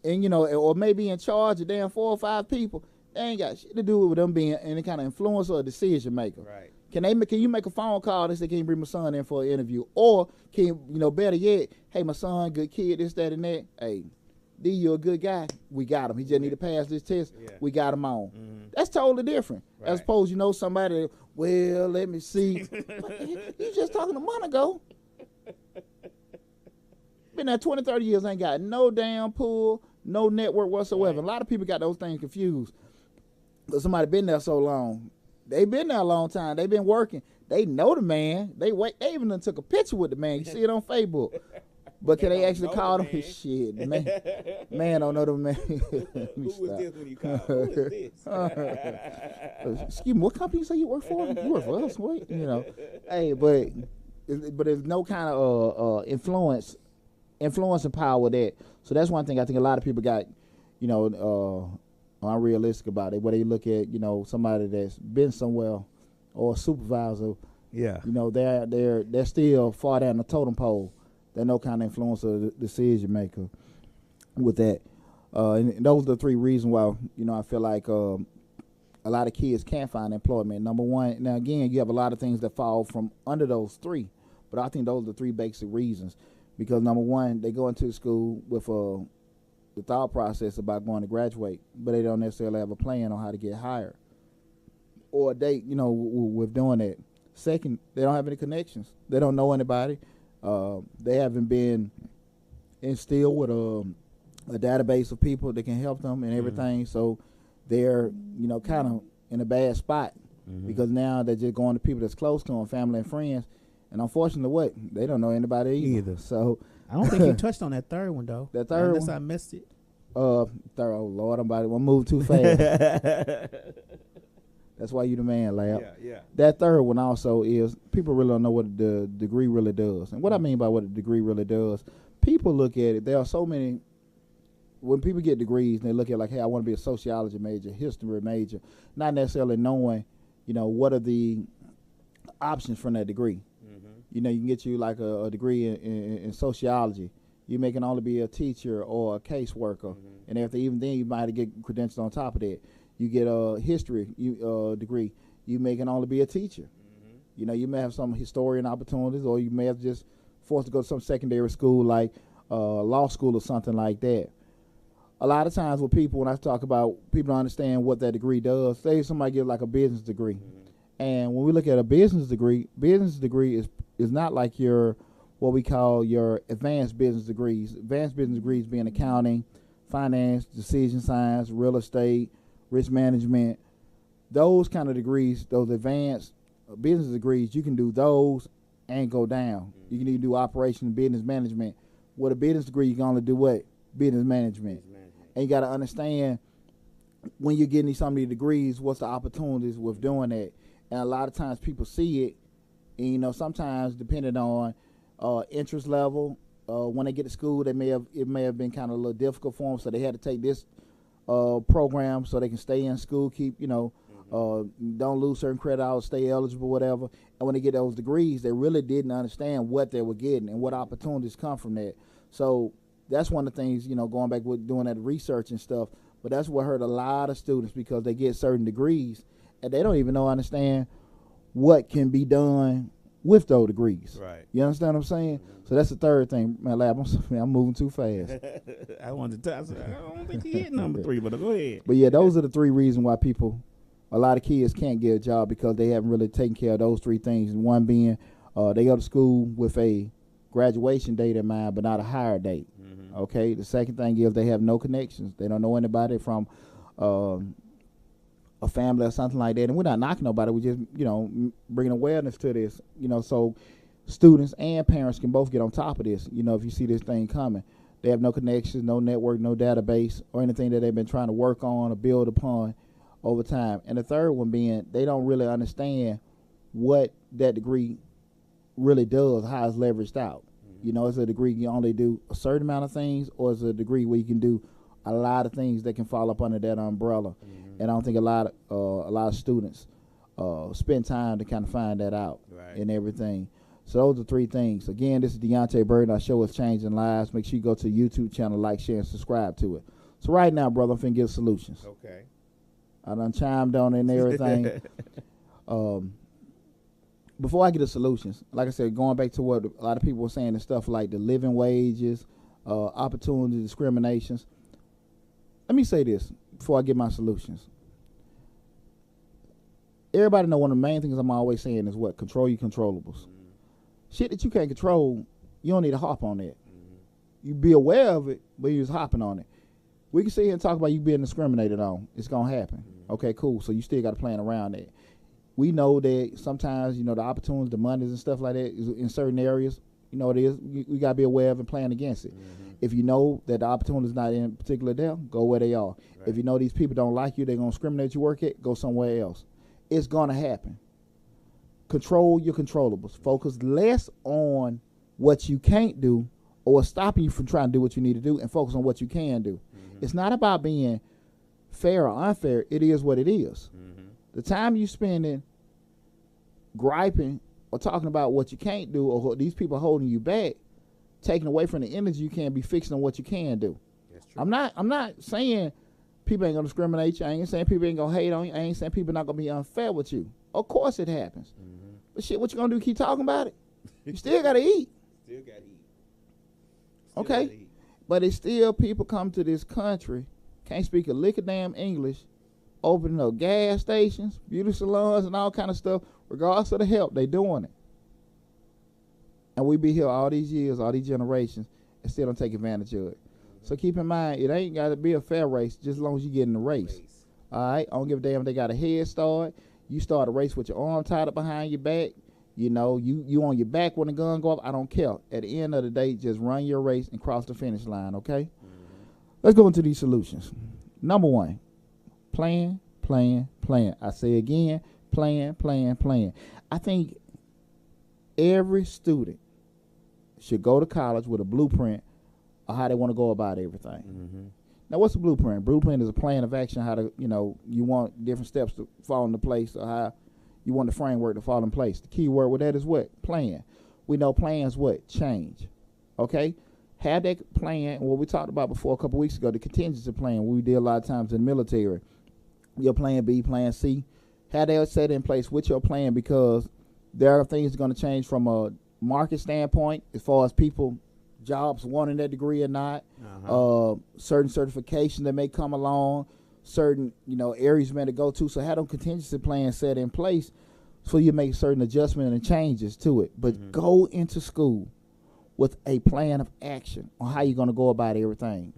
Speaker 1: and or maybe in charge of damn 4 or 5 people, they ain't got shit to do with them being any kind of influencer or decision maker.
Speaker 2: Right.
Speaker 1: Can you make a phone call and say, can you bring my son in for an interview? Or can you, better yet, hey, my son, good kid, this, that, and that. Hey, D, you're a good guy. We got him. He just need to pass this test. Yeah. We got him on. Mm-hmm. That's totally different. Right. As opposed, somebody, well, let me see. You just talking a month ago. Been there 20, 30 years, ain't got no damn pull, no network whatsoever. Right. A lot of people got those things confused. Because somebody been there so long. They been there a long time. They been working. They know the man. They even done took a picture with the man. You see it on Facebook. But can they actually call them? Shit, man don't know the man.
Speaker 2: Who was this when you called? Who is this?
Speaker 1: Excuse me, what company you say you work for? You work for us, what? Hey, but there's no kind of influence and power with that. So that's one thing I think a lot of people got, unrealistic about it. Where they look at, somebody that's been somewhere or a supervisor.
Speaker 2: Yeah.
Speaker 1: They're still far down the totem pole. They're no kind of influence or decision maker with that. And those are the 3 reasons why, I feel like a lot of kids can't find employment. Number one, now again, you have a lot of things that fall from under those 3, but I think those are the 3 basic reasons. Because number one, they go into school with the thought process about going to graduate, but they don't necessarily have a plan on how to get hired or a date, with doing that. Second, they don't have any connections. They don't know anybody. They haven't been instilled with a database of people that can help them and everything. So they're, kind of in a bad spot because now they're just going to people that's close to them, family and friends. And unfortunately, they don't know anybody either. So
Speaker 2: I don't think you touched on that third one, though.
Speaker 1: That third
Speaker 2: Unless
Speaker 1: one?
Speaker 2: I missed it.
Speaker 1: Oh, Lord, I'm about to move too fast. That's why you the man, Lab.
Speaker 2: Yeah.
Speaker 1: That third one also is people really don't know what the degree really does. And what I mean by what a degree really does, people look at it. There are so many, when people get degrees, they look at like, hey, I want to be a sociology major, history major, not necessarily knowing, what are the options from that degree. You can get you like a degree in sociology. You may can only be a teacher or a caseworker, and even then you might get credentials on top of that. You get a history degree. You may can only be a teacher. You may have some historian opportunities, or you may have just forced to go to some secondary school like law school or something like that. A lot of times with people, when I talk about people don't understand what that degree does, say somebody gets like a business degree. And when we look at a business degree is not like what we call your advanced business degrees. Advanced business degrees being accounting, finance, decision science, real estate, risk management. Those kind of degrees, those advanced business degrees, you can do those and go down. You can even do operation and business management. With a business degree, you can only do what? Business management. And you got to understand when you're getting some of these degrees, what's the opportunities with doing that. And a lot of times people see it, and sometimes depending on interest level, when they get to school, it may have been kind of a little difficult for them, so they had to take this program so they can stay in school, keep don't lose certain credit hours, stay eligible, whatever. And when they get those degrees, they really didn't understand what they were getting and what opportunities come from that. So that's one of the things, going back with doing that research and stuff. But that's what hurt a lot of students because they get certain degrees and they don't even understand what can be done with those degrees.
Speaker 2: Right.
Speaker 1: You understand what I'm saying? So that's the third thing. Man, Lab, I'm moving too fast.
Speaker 2: I wanted to I don't think you hit number 3, but go ahead.
Speaker 1: But yeah, those are the 3 reasons why a lot of kids can't get a job because they haven't really taken care of those 3 things. And one being they go to school with a graduation date in mind, but not a hire date. Okay. The second thing is they have no connections. They don't know anybody from a family or something like that. And we're not knocking nobody. We just, bringing awareness to this, so students and parents can both get on top of this. If you see this thing coming, they have no connections, no network, no database or anything that they've been trying to work on or build upon over time. And the third one being they don't really understand what that degree really does, how it's leveraged out. It's a degree you only do a certain amount of things, or it's a degree where you can do a lot of things that can fall up under that umbrella. And I don't think a lot of students spend time to kind of find that out and everything. So those are 3 things. Again, this is Deonte Burden. Our show is Changing Lives. Make sure you go to the YouTube channel, like, share, and subscribe to it. So right now, brother, I'm finna give solutions.
Speaker 2: Okay.
Speaker 1: I done chimed on it and everything. Before I get to solutions, like I said, going back to what a lot of people were saying and stuff like the living wages, opportunity discriminations. Let me say this before I get my solutions. Everybody know one of the main things I'm always saying is what? Control your controllables. Shit that you can't control, you don't need to hop on that. You be aware of it, but you just hopping on it. We can sit here and talk about you being discriminated on. It's going to happen. Okay, cool. So you still got to plan around that. We know that sometimes, the opportunities, the monies and stuff like that is in certain areas, it is. We got to be aware of and plan against it. If you know that the opportunity is not in particular there, go where they are. Right. If you know these people don't like you, they're going to discriminate you work at, go somewhere else. It's going to happen. Control your controllables. Focus less on what you can't do or what's stopping you from trying to do what you need to do, and focus on what you can do. It's not about being fair or unfair. It is what it is. The time you spending griping or talking about what you can't do or these people holding you back, taking away from the energy you can be fixing on what you can do. That's true. I'm not saying people ain't gonna discriminate you. I ain't saying people ain't gonna hate on you. I ain't saying people not gonna be unfair with you. Of course it happens. But shit, what you gonna do? Keep talking about it? You still gotta eat.
Speaker 2: Still gotta eat.
Speaker 1: Okay. But it's still people come to this country, can't speak a lick of damn English, opening up gas stations, beauty salons, and all kind of stuff. Regardless of the help, they doing it. And we be here all these years, all these generations, and still don't take advantage of it. So keep in mind, it ain't got to be a fair race just as long as you get in the race. All right? I don't give a damn if they got a head start. You start a race with your arm tied up behind your back. You know, you on your back when the gun go up. I don't care. At the end of the day, just run your race and cross the finish line, okay? Let's go into these solutions. Number one, plan. I say again, plan. I think every student should go to college with a blueprint of how they want to go about everything. Mm-hmm. Now, what's a blueprint? Blueprint is a plan of action, how to, you want different steps to fall into place, or how you want the framework to fall in place. The key word with that is what? Plan. We know plans what? Change. Okay? Have that plan, what we talked about before a couple weeks ago, the contingency plan, we did a lot of times in the military. Your plan B, plan C. Have that set in place with your plan, because there are things going to change from a market standpoint as far as people, jobs wanting that degree or not, certain certifications that may come along, certain, areas you may go to. So have them contingency plans set in place so you make certain adjustments and changes to it. But go into school with a plan of action on how you're going to go about everything.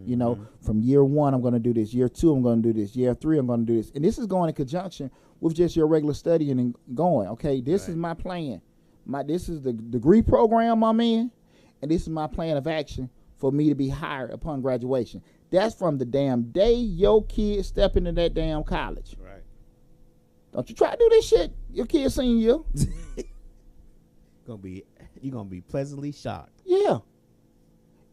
Speaker 1: From year one, I'm going to do this. Year two, I'm going to do this. Year three, I'm going to do this. And this is going in conjunction with just your regular studying and going. Okay, this is my plan. This is the degree program I'm in, and this is my plan of action for me to be hired upon graduation. That's from the damn day your kid step into that damn college. Right. Don't you try to do this shit your kid senior year.
Speaker 2: You're gonna be pleasantly shocked.
Speaker 1: Yeah.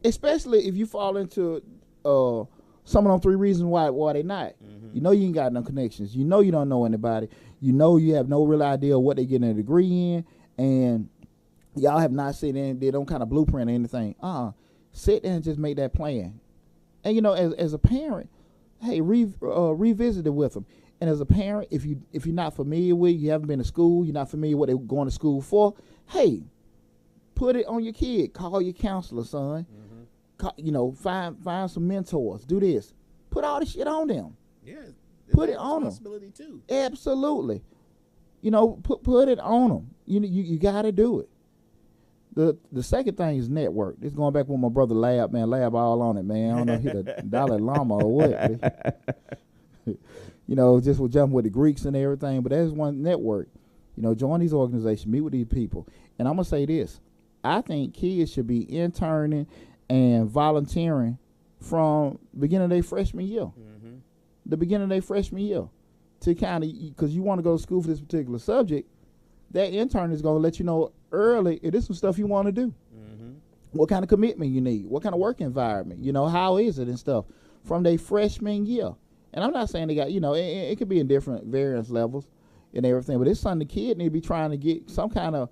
Speaker 1: Especially if you fall into some of them 3 reasons why they not. Mm-hmm. You ain't got no connections. You don't know anybody. You have no real idea of what they getting a degree in, and y'all have not seen any, they don't kind of blueprint or anything. Sit there and just make that plan. And as a parent, hey, revisit it with them. And as a parent, if you're not familiar with, you haven't been to school, you're not familiar with what they're going to school for, hey, put it on your kid. Call your counselor, son. Mm-hmm. Find some mentors. Do this. Put all this shit on them.
Speaker 2: Yeah.
Speaker 1: Put it on them.
Speaker 2: Responsibility too.
Speaker 1: Absolutely. Put it on them. You got to do it. The second thing is network. This going back with my brother Lab, man. Lab all on it, man. I don't know if he the Dalai Lama or what. Just with jumping with the Greeks and everything. But that's one network. Join these organizations, meet with these people. And I'm going to say this. I think kids should be interning and volunteering from the beginning of their freshman year. Mm-hmm. The beginning of their freshman year. To kind of, because you want to go to school for this particular subject, that intern is going to let you know early, it is some stuff you want to do. Mm-hmm. What kind of commitment you need, what kind of work environment, how is it and stuff from their freshman year. And I'm not saying they got, it could be in different variance levels and everything, but it's something the kid need to be trying to get some kind of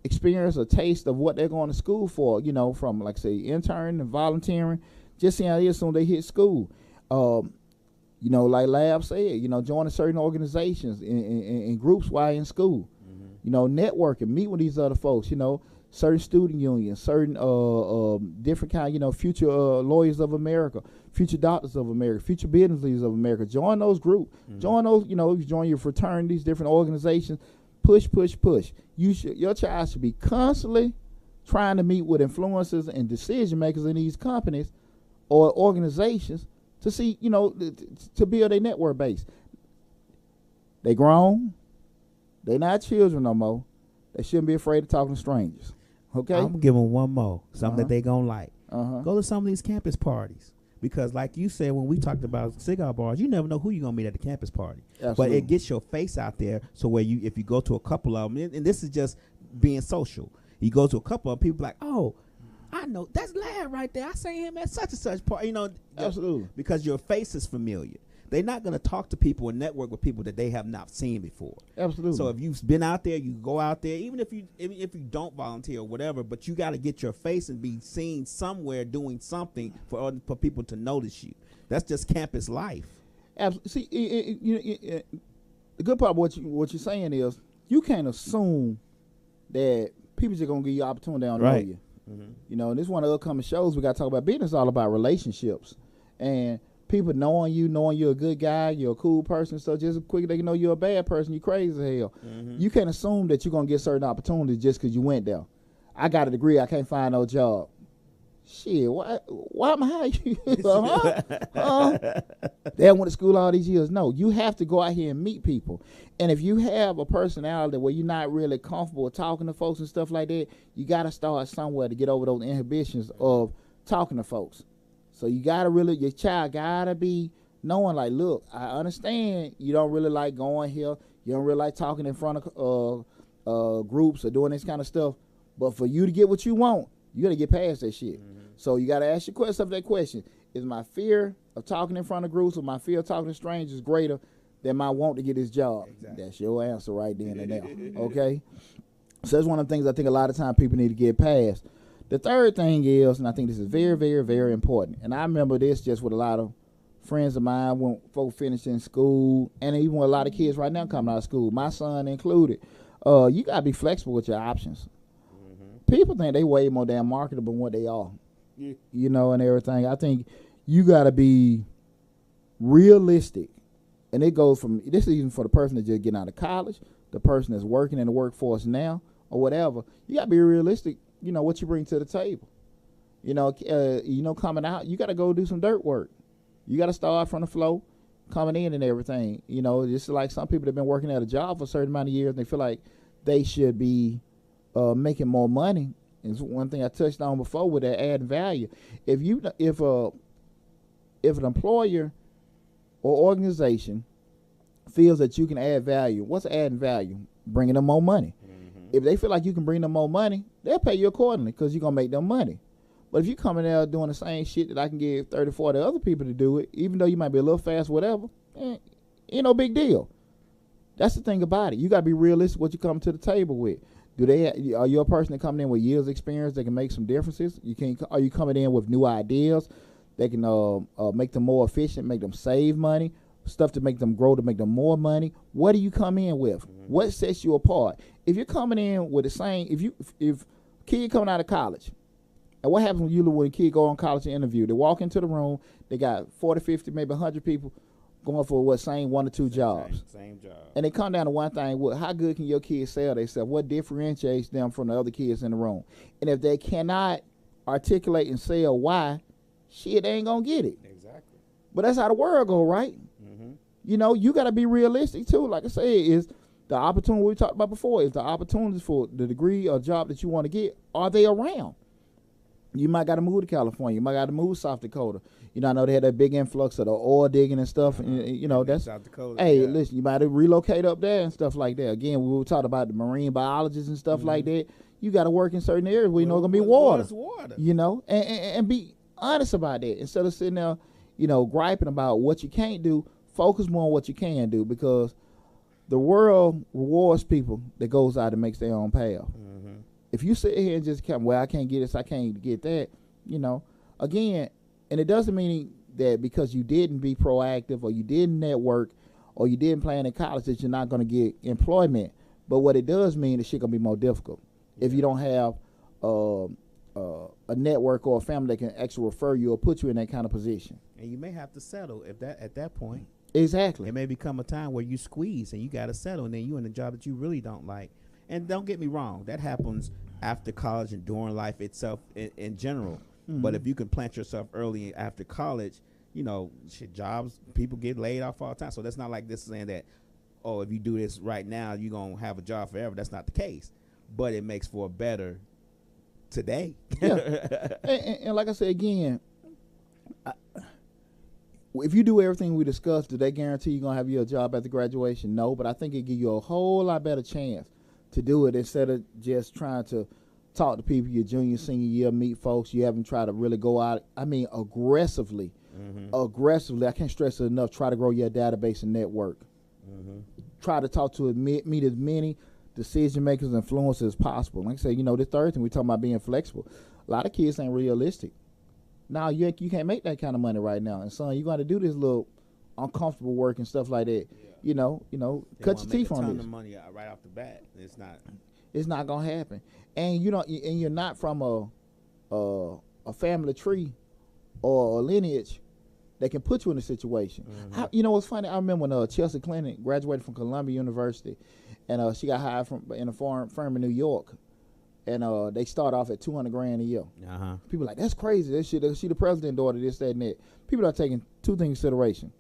Speaker 1: experience or taste of what they're going to school for, from, like, say, intern and volunteering, just seeing how it is soon they hit school. Like Lab said, joining certain organizations and groups while in school. Networking, meet with these other folks, certain student unions, certain different kind, future lawyers of America, future doctors of America, future business leaders of America. Join those groups. Mm-hmm. Join those, join your fraternities, different organizations. Push. Your child should be constantly trying to meet with influencers and decision makers in these companies or organizations to see, to build a network base. They grown. They not children no more. They shouldn't be afraid of talking to strangers. Okay?
Speaker 2: I'm going to give them one more, something that they going to like. Go to some of these campus parties. Because like you said, when we talked about cigar bars, you never know who you're going to meet at the campus party. Absolutely. But it gets your face out there. So where if you go to a couple of them, and this is just being social, you go to a couple of people like, oh, I know, that's Lad right there. I seen him at such and such party.
Speaker 1: Absolutely.
Speaker 2: Because your face is familiar. They're not going to talk to people and network with people that they have not seen before.
Speaker 1: Absolutely.
Speaker 2: So if you've been out there, you go out there, even if you don't volunteer or whatever, but you got to get your face and be seen somewhere doing something for people to notice you. That's just campus life.
Speaker 1: See, the good part of what you're saying is you can't assume that people just going to give you opportunity they don't know you. You know, and this is one of the upcoming shows we got to talk about. Business is all about relationships. And people knowing you're a good guy, you're a cool person, so just quick they can know you're a bad person, you crazy as hell. You can't assume that you're going to get certain opportunities just because you went there. I got a degree, I can't find no job. Shit, why am I hiring you? They went to school all these years. No, you have to go out here and meet people. And if you have a personality where you're not really comfortable with talking to folks and stuff like that, you got to start somewhere to get over those inhibitions of talking to folks. So you got to really, your child got to be knowing, like, look, I understand you don't really like going here. You don't really like talking in front of groups or doing this kind of stuff. But for you to get what you want, you got to get past that shit. So you got to ask yourself that question. Is my fear of talking in front of groups or my fear of talking to strangers greater than my want to get this job? Exactly. That's your answer right then and there. Okay? So that's one of the things I think a lot of times people need to get past. The third thing is, and I think this is very, very, very important, and I remember this just with a lot of friends of mine when folks finished in school, and even with a lot of kids right now coming out of school, my son included, you got to be flexible with your options. People think they way more damn marketable than what they are. You know, and everything. I think you got to be realistic. And it goes from, this is even for the person that's just getting out of college, the person that's working in the workforce now, or whatever. You got to be realistic, you know, what you bring to the table. You know, coming out, you got to go do some dirt work. You got to start from the flow, coming in and everything. You know, just like some people that have been working at a job for a certain amount of years, and they feel like they should be making more money. And it's one thing I touched on before with that adding value. If an employer or organization feels that you can add value, what's adding value? Bringing them more money. If they feel like you can bring them more money, they'll pay you accordingly because you're going to make them money. But if you come in there doing the same shit that I can give 30, 40 other people to do it, even though you might be a little fast, whatever, ain't no big deal. That's the thing about it. You got to be realistic what you come to the table with. Are you a person that coming in with years of experience that can make some differences? Are you coming in with new ideas that can make them more efficient, make them save money, stuff to make them grow, to make them more money? What do you come in with? What sets you apart? If you're coming in with the same, if kid coming out of college, and what happens when a kid go on college interview? They walk into the room, they got 40, 50, maybe 100 people going for same one or two jobs.
Speaker 2: Same job. And
Speaker 1: they come down to one thing, how good can your kids sell themselves? What differentiates them from the other kids in the room? And if they cannot articulate and sell why, shit, they ain't going to get it.
Speaker 2: Exactly.
Speaker 1: But that's how the world go, right? You know, you got to be realistic, too. Like I said, is the opportunity we talked about before, is the opportunities for the degree or job that you want to get, are they around? You might got to move to California. You might got to move to South Dakota. You know, I know they had that big influx of the oil digging and stuff. And, you know, that's
Speaker 2: South Dakota.
Speaker 1: Hey, listen, you might relocate up there and stuff like that. Again, we were talking about the marine biologists and stuff like that. You got to work in certain areas where you know it's gonna be water. You know, and be honest about that instead of sitting there, you know, griping about what you can't do. Focus more on what you can do, because the world rewards people that goes out and makes their own path. If you sit here and just come, well, I can't get this, I can't get that, you know, again, and it doesn't mean that because you didn't be proactive or you didn't network or you didn't plan in college that you're not going to get employment. But what it does mean is shit going to be more difficult if you don't have a network or a family that can actually refer you or put you in that kind of position.
Speaker 2: And you may have to settle at that point.
Speaker 1: Exactly.
Speaker 2: It may become a time where you squeeze and you got to settle, and then you in a job that you really don't like. And don't get me wrong, that happens after college and during life itself in general. But if you can plant yourself early after college, you know, jobs, people get laid off all the time. So that's not like this saying that, oh, if you do this right now, you're going to have a job forever. That's not the case. But it makes for a better today.
Speaker 1: Yeah. And like I said, again, if you do everything we discussed, do they guarantee you're going to have your job after graduation? No, but I think it give you a whole lot better chance to do it instead of just trying to talk to people your junior, senior year, meet folks. You haven't tried to really go out. I mean, aggressively. I can't stress it enough. Try to grow your database and network. Try to talk to meet as many decision makers and influencers as possible. Like I said, you know, the third thing we talking about being flexible. A lot of kids ain't realistic. Now you can't make that kind of money right now, and son, you got to do this little uncomfortable work and stuff like that. You know, cut your teeth on this.
Speaker 2: Of money right off the bat. It's not
Speaker 1: gonna happen. And you know, and you're not from a family tree or a lineage that can put you in a situation. You know what's funny? I remember when Chelsea Clinton graduated from Columbia University, and she got hired in a firm in New York, and they start off at $200,000 a year. People are like, that's crazy. She the president's daughter, this, that, and that. People are taking two things into consideration.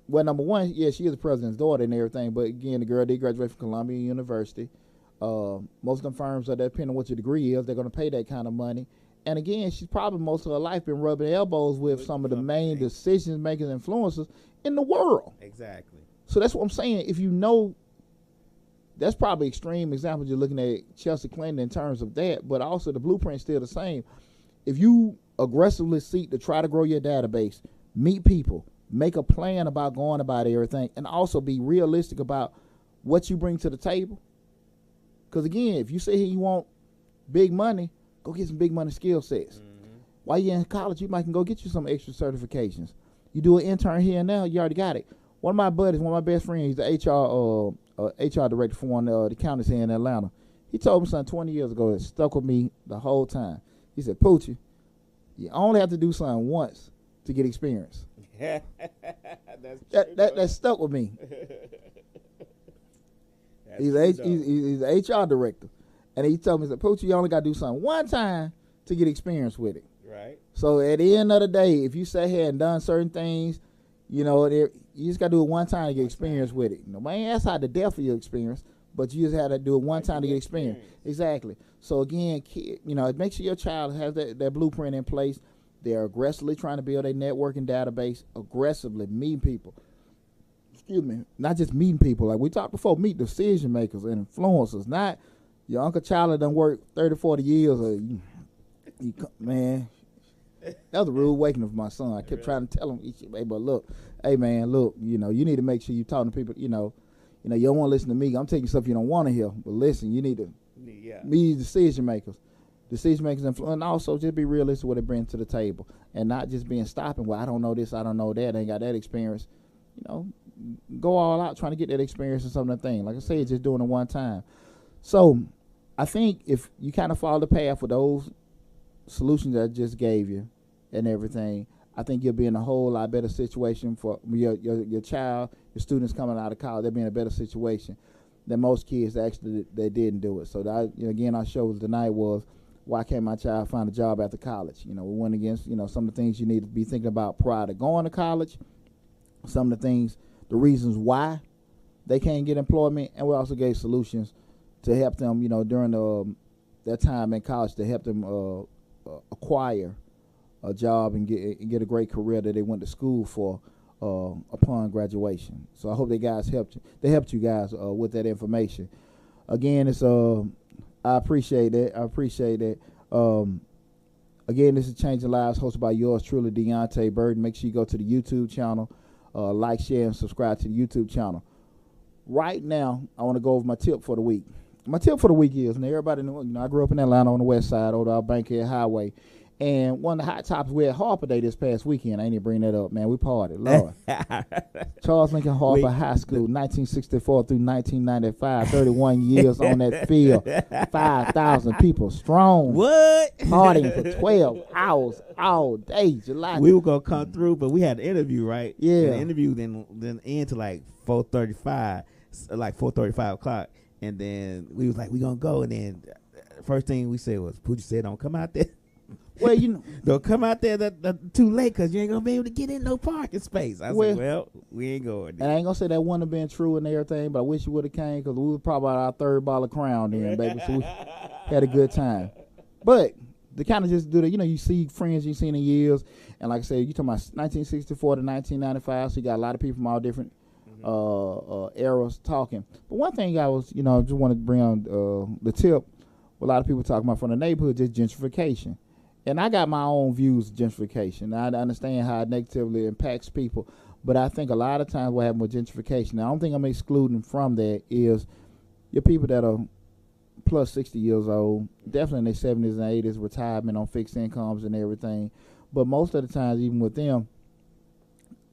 Speaker 1: Well, number one, yeah, she is the president's daughter and everything, but again, the girl did graduate from Columbia University. Most of them firms, depending on what your degree is, they're going to pay that kind of money. And again, she's probably most of her life been rubbing elbows with some of the main decision makers, influencers in the world.
Speaker 2: Exactly.
Speaker 1: So that's what I'm saying. If you know, that's probably extreme examples you're looking at Chelsea Clinton in terms of that, but also the blueprint's still the same. If you aggressively seek to try to grow your database, meet people, make a plan about going about everything, and also be realistic about what you bring to the table. Because again, if you say here you want big money, go get some big money skill sets. While you're in college, you might can go get you some extra certifications. You do an intern here and now, you already got it. One of my buddies, one of my best friends, he's the HR director for one of the counties here in Atlanta. He told me something 20 years ago that stuck with me the whole time. He said, Poochie, you only have to do something once to get experience. That stuck with me. He's an HR director. And he told me, he said, Poochie, you only got to do something one time to get experience with it.
Speaker 2: Right.
Speaker 1: So at the end of the day, if you sat here and done certain things, you just got to do it one time to get experience with it. Nobody asks how to death for your experience, but you just had to do it one time to get experience. Exactly. So again, make sure your child has that blueprint in place. They're aggressively trying to build a networking database, aggressively meeting people. Not just meeting people. Like we talked before, meet decision makers and influencers, not your Uncle Charlie done worked 30, 40 years. Man, that was a rude awakening for my son. I kept trying to tell him, hey, but look, you need to make sure you talking to people, you don't want to listen to me. I'm taking stuff you don't want to hear, but listen, you need to meet decision makers, and also just be realistic what they bring to the table, and not just being stopping. Well, I don't know this, I don't know that, I ain't got that experience. Go all out trying to get that experience in some of the things. Like I said, just doing it one time. So I think if you kind of follow the path with those solutions that I just gave you and everything, I think you'll be in a whole lot better situation for your child, your students coming out of college. They'll be in a better situation than most kids actually they didn't do it. So again, our show tonight was, why can't my child find a job after college? We went against some of the things you need to be thinking about prior to going to college, some of the things, the reasons why they can't get employment, and we also gave solutions to help them, during their time in college, to help them acquire a job and get a great career that they went to school for upon graduation. So I hope they helped you. They helped you guys with that information. Again, it's I appreciate it. Again, this is Changing Lives, hosted by yours truly, Deonte Burden. Make sure you go to the YouTube channel, like, share, and subscribe to the YouTube channel. Right now, I want to go over my tip for the week. My tip for the week is, and everybody knows, I grew up in Atlanta on the west side, over our Bankhead Highway. And one of the hot topics, we had Harper Day this past weekend. I ain't even bring that up, man. We partied, Lord. Charles Lincoln Harper High School, 1964 through 1995, 31 years on that field, 5,000 people strong.
Speaker 2: What?
Speaker 1: Partying for 12 hours all day, July.
Speaker 2: We were going to come through, but we had an interview, right?
Speaker 1: Yeah.
Speaker 2: And the interview then end to like 4:35, like 4:35 o'clock. And then we was like, we going to go. And then first thing we said was, Poochie said, don't come out there.
Speaker 1: Well,
Speaker 2: don't come out there that too late, because you ain't going to be able to get in no parking space. I said, well, we ain't going there.
Speaker 1: And I ain't going to say that wouldn't have been true and everything, but I wish you would have came, because we were probably our third bottle of Crown then, baby. So we had a good time. But to kind of just do that, you see friends you've seen in years. And like I said, you talking about 1964 to 1995, so you got a lot of people from all different eras talking. But one thing I was, just want to bring on the tip, a lot of people talking about from the neighborhood, just gentrification. And I got my own views of gentrification. I understand how it negatively impacts people, but I think a lot of times what happens with gentrification, I don't think I'm excluding from that, is your people that are plus 60 years old, definitely in their 70s and 80s, retirement on fixed incomes and everything. But most of the times, even with them,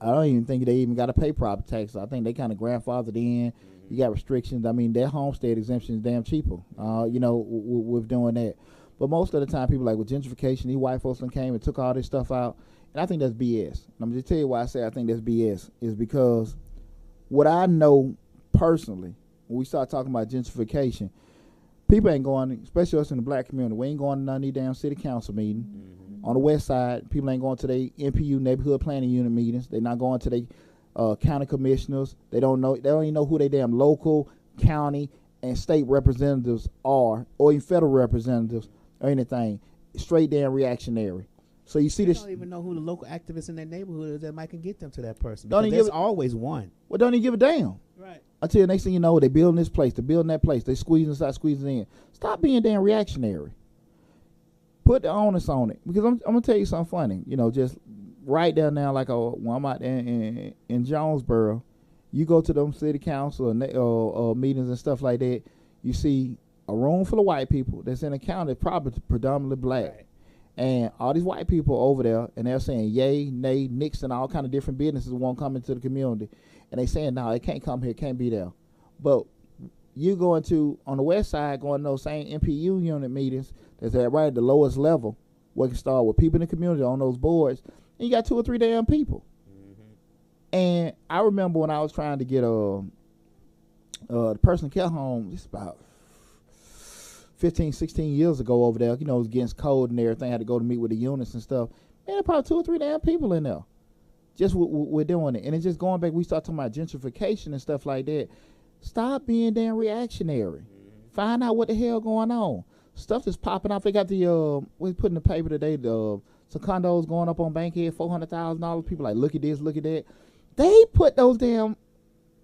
Speaker 1: I don't even think they even got to pay property taxes. I think they kind of grandfathered in. You got restrictions. I mean, their homestead exemption is damn cheaper, with doing that. But most of the time, people like with gentrification, these white folks done came and took all this stuff out. And I think that's BS. And I'm just tell you why I say I think that's BS is because what I know personally, when we start talking about gentrification, people ain't going, especially us in the black community, we ain't going to none of these damn city council meetings. Mm-hmm. On the west side, people ain't going to their NPU, neighborhood planning unit meetings. They're not going to their county commissioners. They don't even know who they damn local, county, and state representatives are, or even federal representatives or anything. Straight damn reactionary. So you see
Speaker 2: they
Speaker 1: this.
Speaker 2: Don't even know who the local activists in their neighborhood is that might can get them to that person. Because there's always one.
Speaker 1: Well, don't even give a damn.
Speaker 2: Right.
Speaker 1: Until the next thing you know, they building this place, they building that place, they squeezing inside, squeezing in. Stop being damn reactionary. Put the onus on it. Because I'm gonna tell you something funny. You know, just right down now, like when I'm out there in Jonesboro, you go to them city council or meetings and stuff like that, you see a room full of white people that's in a county probably predominantly black. Right. And all these white people over there, and they're saying yay, nay, Nixon, all kind of different businesses won't come into the community. And they saying, no, it can't come here, can't be there. But you going to, on the west side, going to those same MPU unit meetings that's at right at the lowest level, where you can start with people in the community on those boards, and you got 2 or 3 damn people. Mm-hmm. And I remember when I was trying to get the person kept home, it's about 15, 16 years ago over there, you know, it was against code and everything, had to go to meet with the units and stuff. Man, there probably 2 or 3 damn people in there. Just we're doing it. And it's just going back, we start talking about gentrification and stuff like that. Stop being damn reactionary. Mm-hmm. Find out what the hell going on. Stuff is popping off. They got the, we put in the paper today, some condos going up on Bankhead, $400,000. People like, look at this, look at that. They put those damn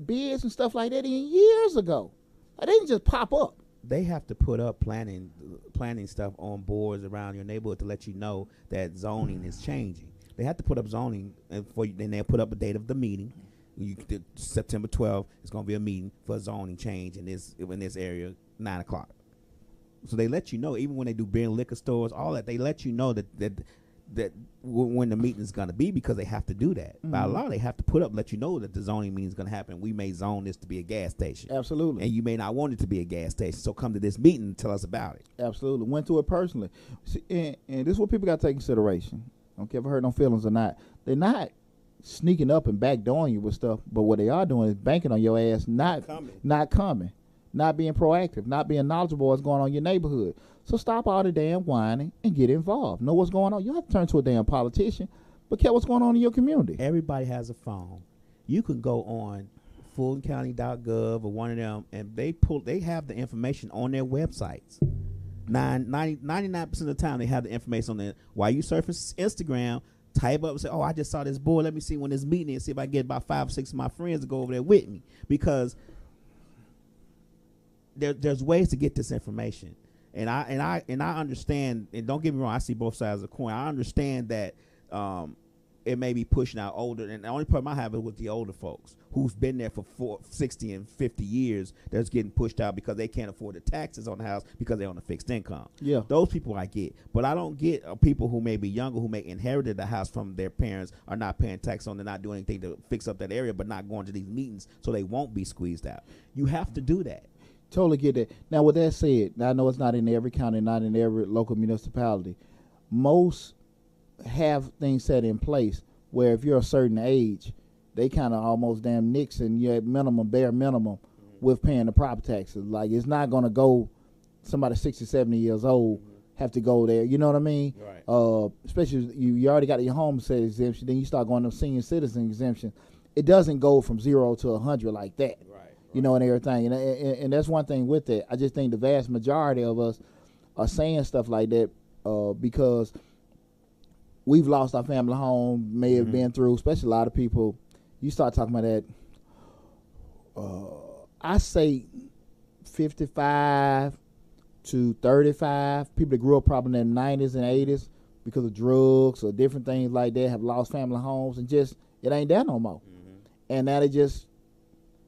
Speaker 1: bids and stuff like that in years ago. Like, they didn't just pop up.
Speaker 2: They have to put up planning stuff on boards around your neighborhood to let you know that zoning is changing. They have to put up zoning, and then they'll put up a date of the meeting. September 12th, it's going to be a meeting for zoning change in this area, 9 o'clock. So they let you know, even when they do beer and liquor stores, all that, they let you know that when the meeting is going to be, because they have to do that. Mm-hmm. By law, they have to let you know that the zoning meeting is going to happen. We may zone this to be a gas station.
Speaker 1: Absolutely.
Speaker 2: And you may not want it to be a gas station, so come to this meeting and tell us about it.
Speaker 1: Absolutely. Went to it personally. See, and this is what people got to take into I don't care if I hurt no feelings or not. They're not sneaking up and backdooring you with stuff, but what they are doing is banking on your ass not coming, not being proactive, not being knowledgeable what's going on in your neighborhood. So stop all the damn whining and get involved. Know what's going on. You don't have to turn to a damn politician, but care what's going on in your community.
Speaker 2: Everybody has a phone. You can go on fultoncounty.gov or one of them, and they have the information on their websites. 99% of the time they have the information on there. While you surfing Instagram, type up and say, oh, I just saw this board. Let me see when this meeting is, see if I get about 5 or 6 of my friends to go over there with me. Because there's ways to get this information. And I understand, and don't get me wrong, I see both sides of the coin. I understand that it may be pushing out older, and the only problem I have is with the older folks who's been there for 60 and 50 years that's getting pushed out because they can't afford the taxes on the house because they're on a fixed income.
Speaker 1: Yeah.
Speaker 2: Those people I get. But I don't get people who may be younger, who may inherited the house from their parents, are not paying tax on, they're not doing anything to fix up that area, but not going to these meetings so they won't be squeezed out. You have to do that.
Speaker 1: Totally get that. Now, with that said, I know it's not in every county, not in every local municipality. Most have things set in place where if you're a certain age, they kind of almost damn Nixon, you're at minimum, bare minimum, with paying the property taxes. Like, it's not going to go, somebody 60, 70 years old have to go there. You know what I mean?
Speaker 2: Right.
Speaker 1: Especially you already got your homestead exemption, then you start going to senior citizen exemption. It doesn't go from 0 to 100 like that.
Speaker 2: Right.
Speaker 1: You know, and everything. And that's one thing with that. I just think the vast majority of us are saying stuff like that because we've lost our family home, may have been through, especially a lot of people. You start talking about that, I say 55 to 35, people that grew up probably in the 90s and 80s because of drugs or different things like that, have lost family homes, and just, it ain't there no more. And now they just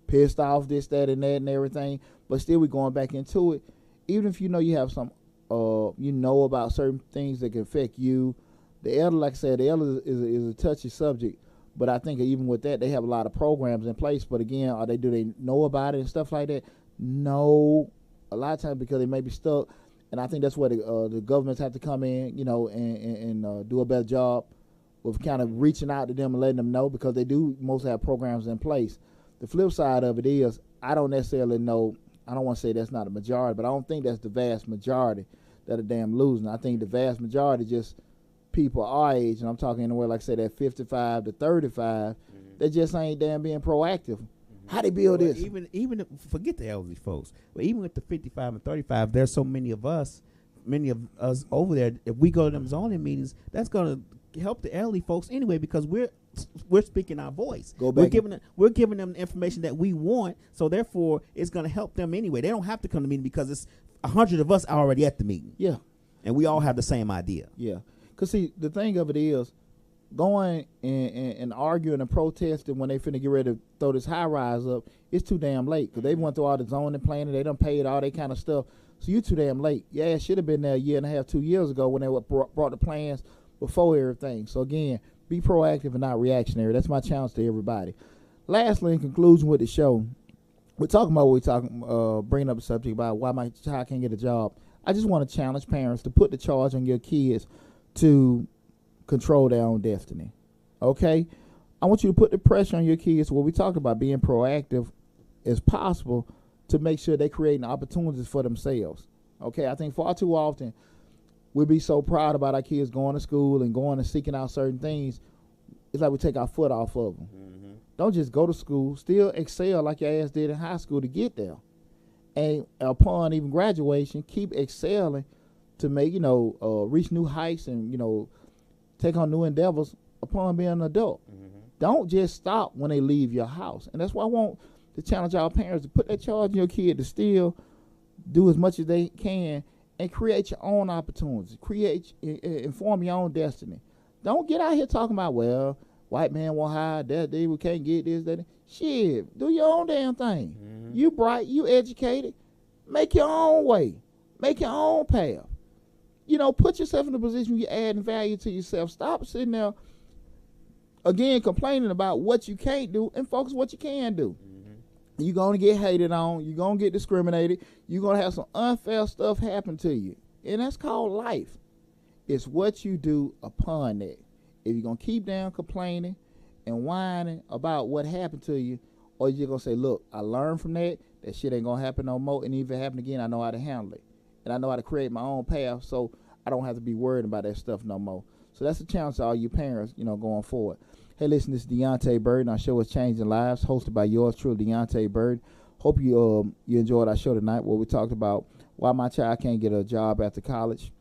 Speaker 1: pissed off this, that, and that, and everything. But still, we're going back into it. Even if you know you have some, you know about certain things that can affect you. The elder, like I said, the elder is a touchy subject. But I think even with that, they have a lot of programs in place. But again, do they know about it and stuff like that? No. A lot of times because they may be stuck. And I think that's where the governments have to come in, and do a better job with kind of reaching out to them and letting them know, because they do mostly have programs in place. The flip side of it is, I don't necessarily know, I don't want to say that's not a majority, but I don't think that's the vast majority that are damn losing. I think the vast majority just people our age, and I'm talking anywhere, like I said, that 55 to 35, they just ain't damn being proactive. How they build this?
Speaker 2: Even forget the elderly folks, but even with the 55 and 35, there's so many of us over there. If we go to them zoning meetings, that's gonna help the elderly folks anyway, because we're speaking our voice. We're giving them the information that we want, so therefore it's gonna help them anyway. They don't have to come to the meeting because it's 100 of us already at the meeting.
Speaker 1: Yeah,
Speaker 2: and we all have the same idea.
Speaker 1: Yeah, because see, the thing of it is, going and arguing and protesting when they finna get ready to throw this high rise up, it's too damn late, because they went through all the zoning planning, they done paid all that kind of stuff, so you too damn late. Yeah, it should have been there a year and a half, 2 years ago when they brought the plans before everything. So again, be proactive and not reactionary. That's my challenge to everybody. Lastly, in conclusion with the show, we're talking about bringing up a subject about why my child can't get a job. I just want to challenge parents to put the charge on your kids to control their own destiny. Okay? I want you to put the pressure on your kids, where we talk about being proactive as possible, to make sure they're creating opportunities for themselves. Okay? I think far too often we'll be so proud about our kids going to school and going and seeking out certain things. It's like we take our foot off of them. Mm-hmm. Don't just go to school. Still excel like your ass did in high school to get there. And upon even graduation, keep excelling to make, reach new heights and, take on new endeavors upon being an adult. Mm-hmm. Don't just stop when they leave your house. And that's why I want to challenge our parents to put that charge on your kid to still do as much as they can and create your own opportunities. Inform your own destiny. Don't get out here talking about, well, white man won't hire, that we can't get this, that. Shit, do your own damn thing. Mm-hmm. You bright, you educated. Make your own way. Make your own path. Put yourself in a position where you're adding value to yourself. Stop sitting there, again, complaining about what you can't do and focus what you can do. Mm-hmm. You're going to get hated on. You're going to get discriminated. You're going to have some unfair stuff happen to you. And that's called life. It's what you do upon that. If you're going to keep down complaining and whining about what happened to you, or you're going to say, look, I learned from that. That shit ain't going to happen no more. And if it happen again, I know how to handle it. And I know how to create my own path, so I don't have to be worried about that stuff no more. So that's a challenge to all you parents, going forward. Hey, listen, this is Deonte Burden. Our show is Changing Lives, hosted by yours truly, Deonte Burden. Hope you enjoyed our show tonight, where we talked about why my child can't get a job after college.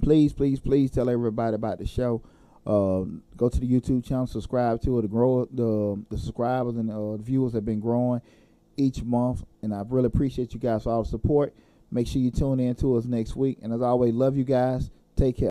Speaker 1: Please, please, please tell everybody about the show. Go to the YouTube channel, subscribe to it. The subscribers and the viewers have been growing each month, and I really appreciate you guys for all the support. Make sure you tune in to us next week. And as always, love you guys. Take care.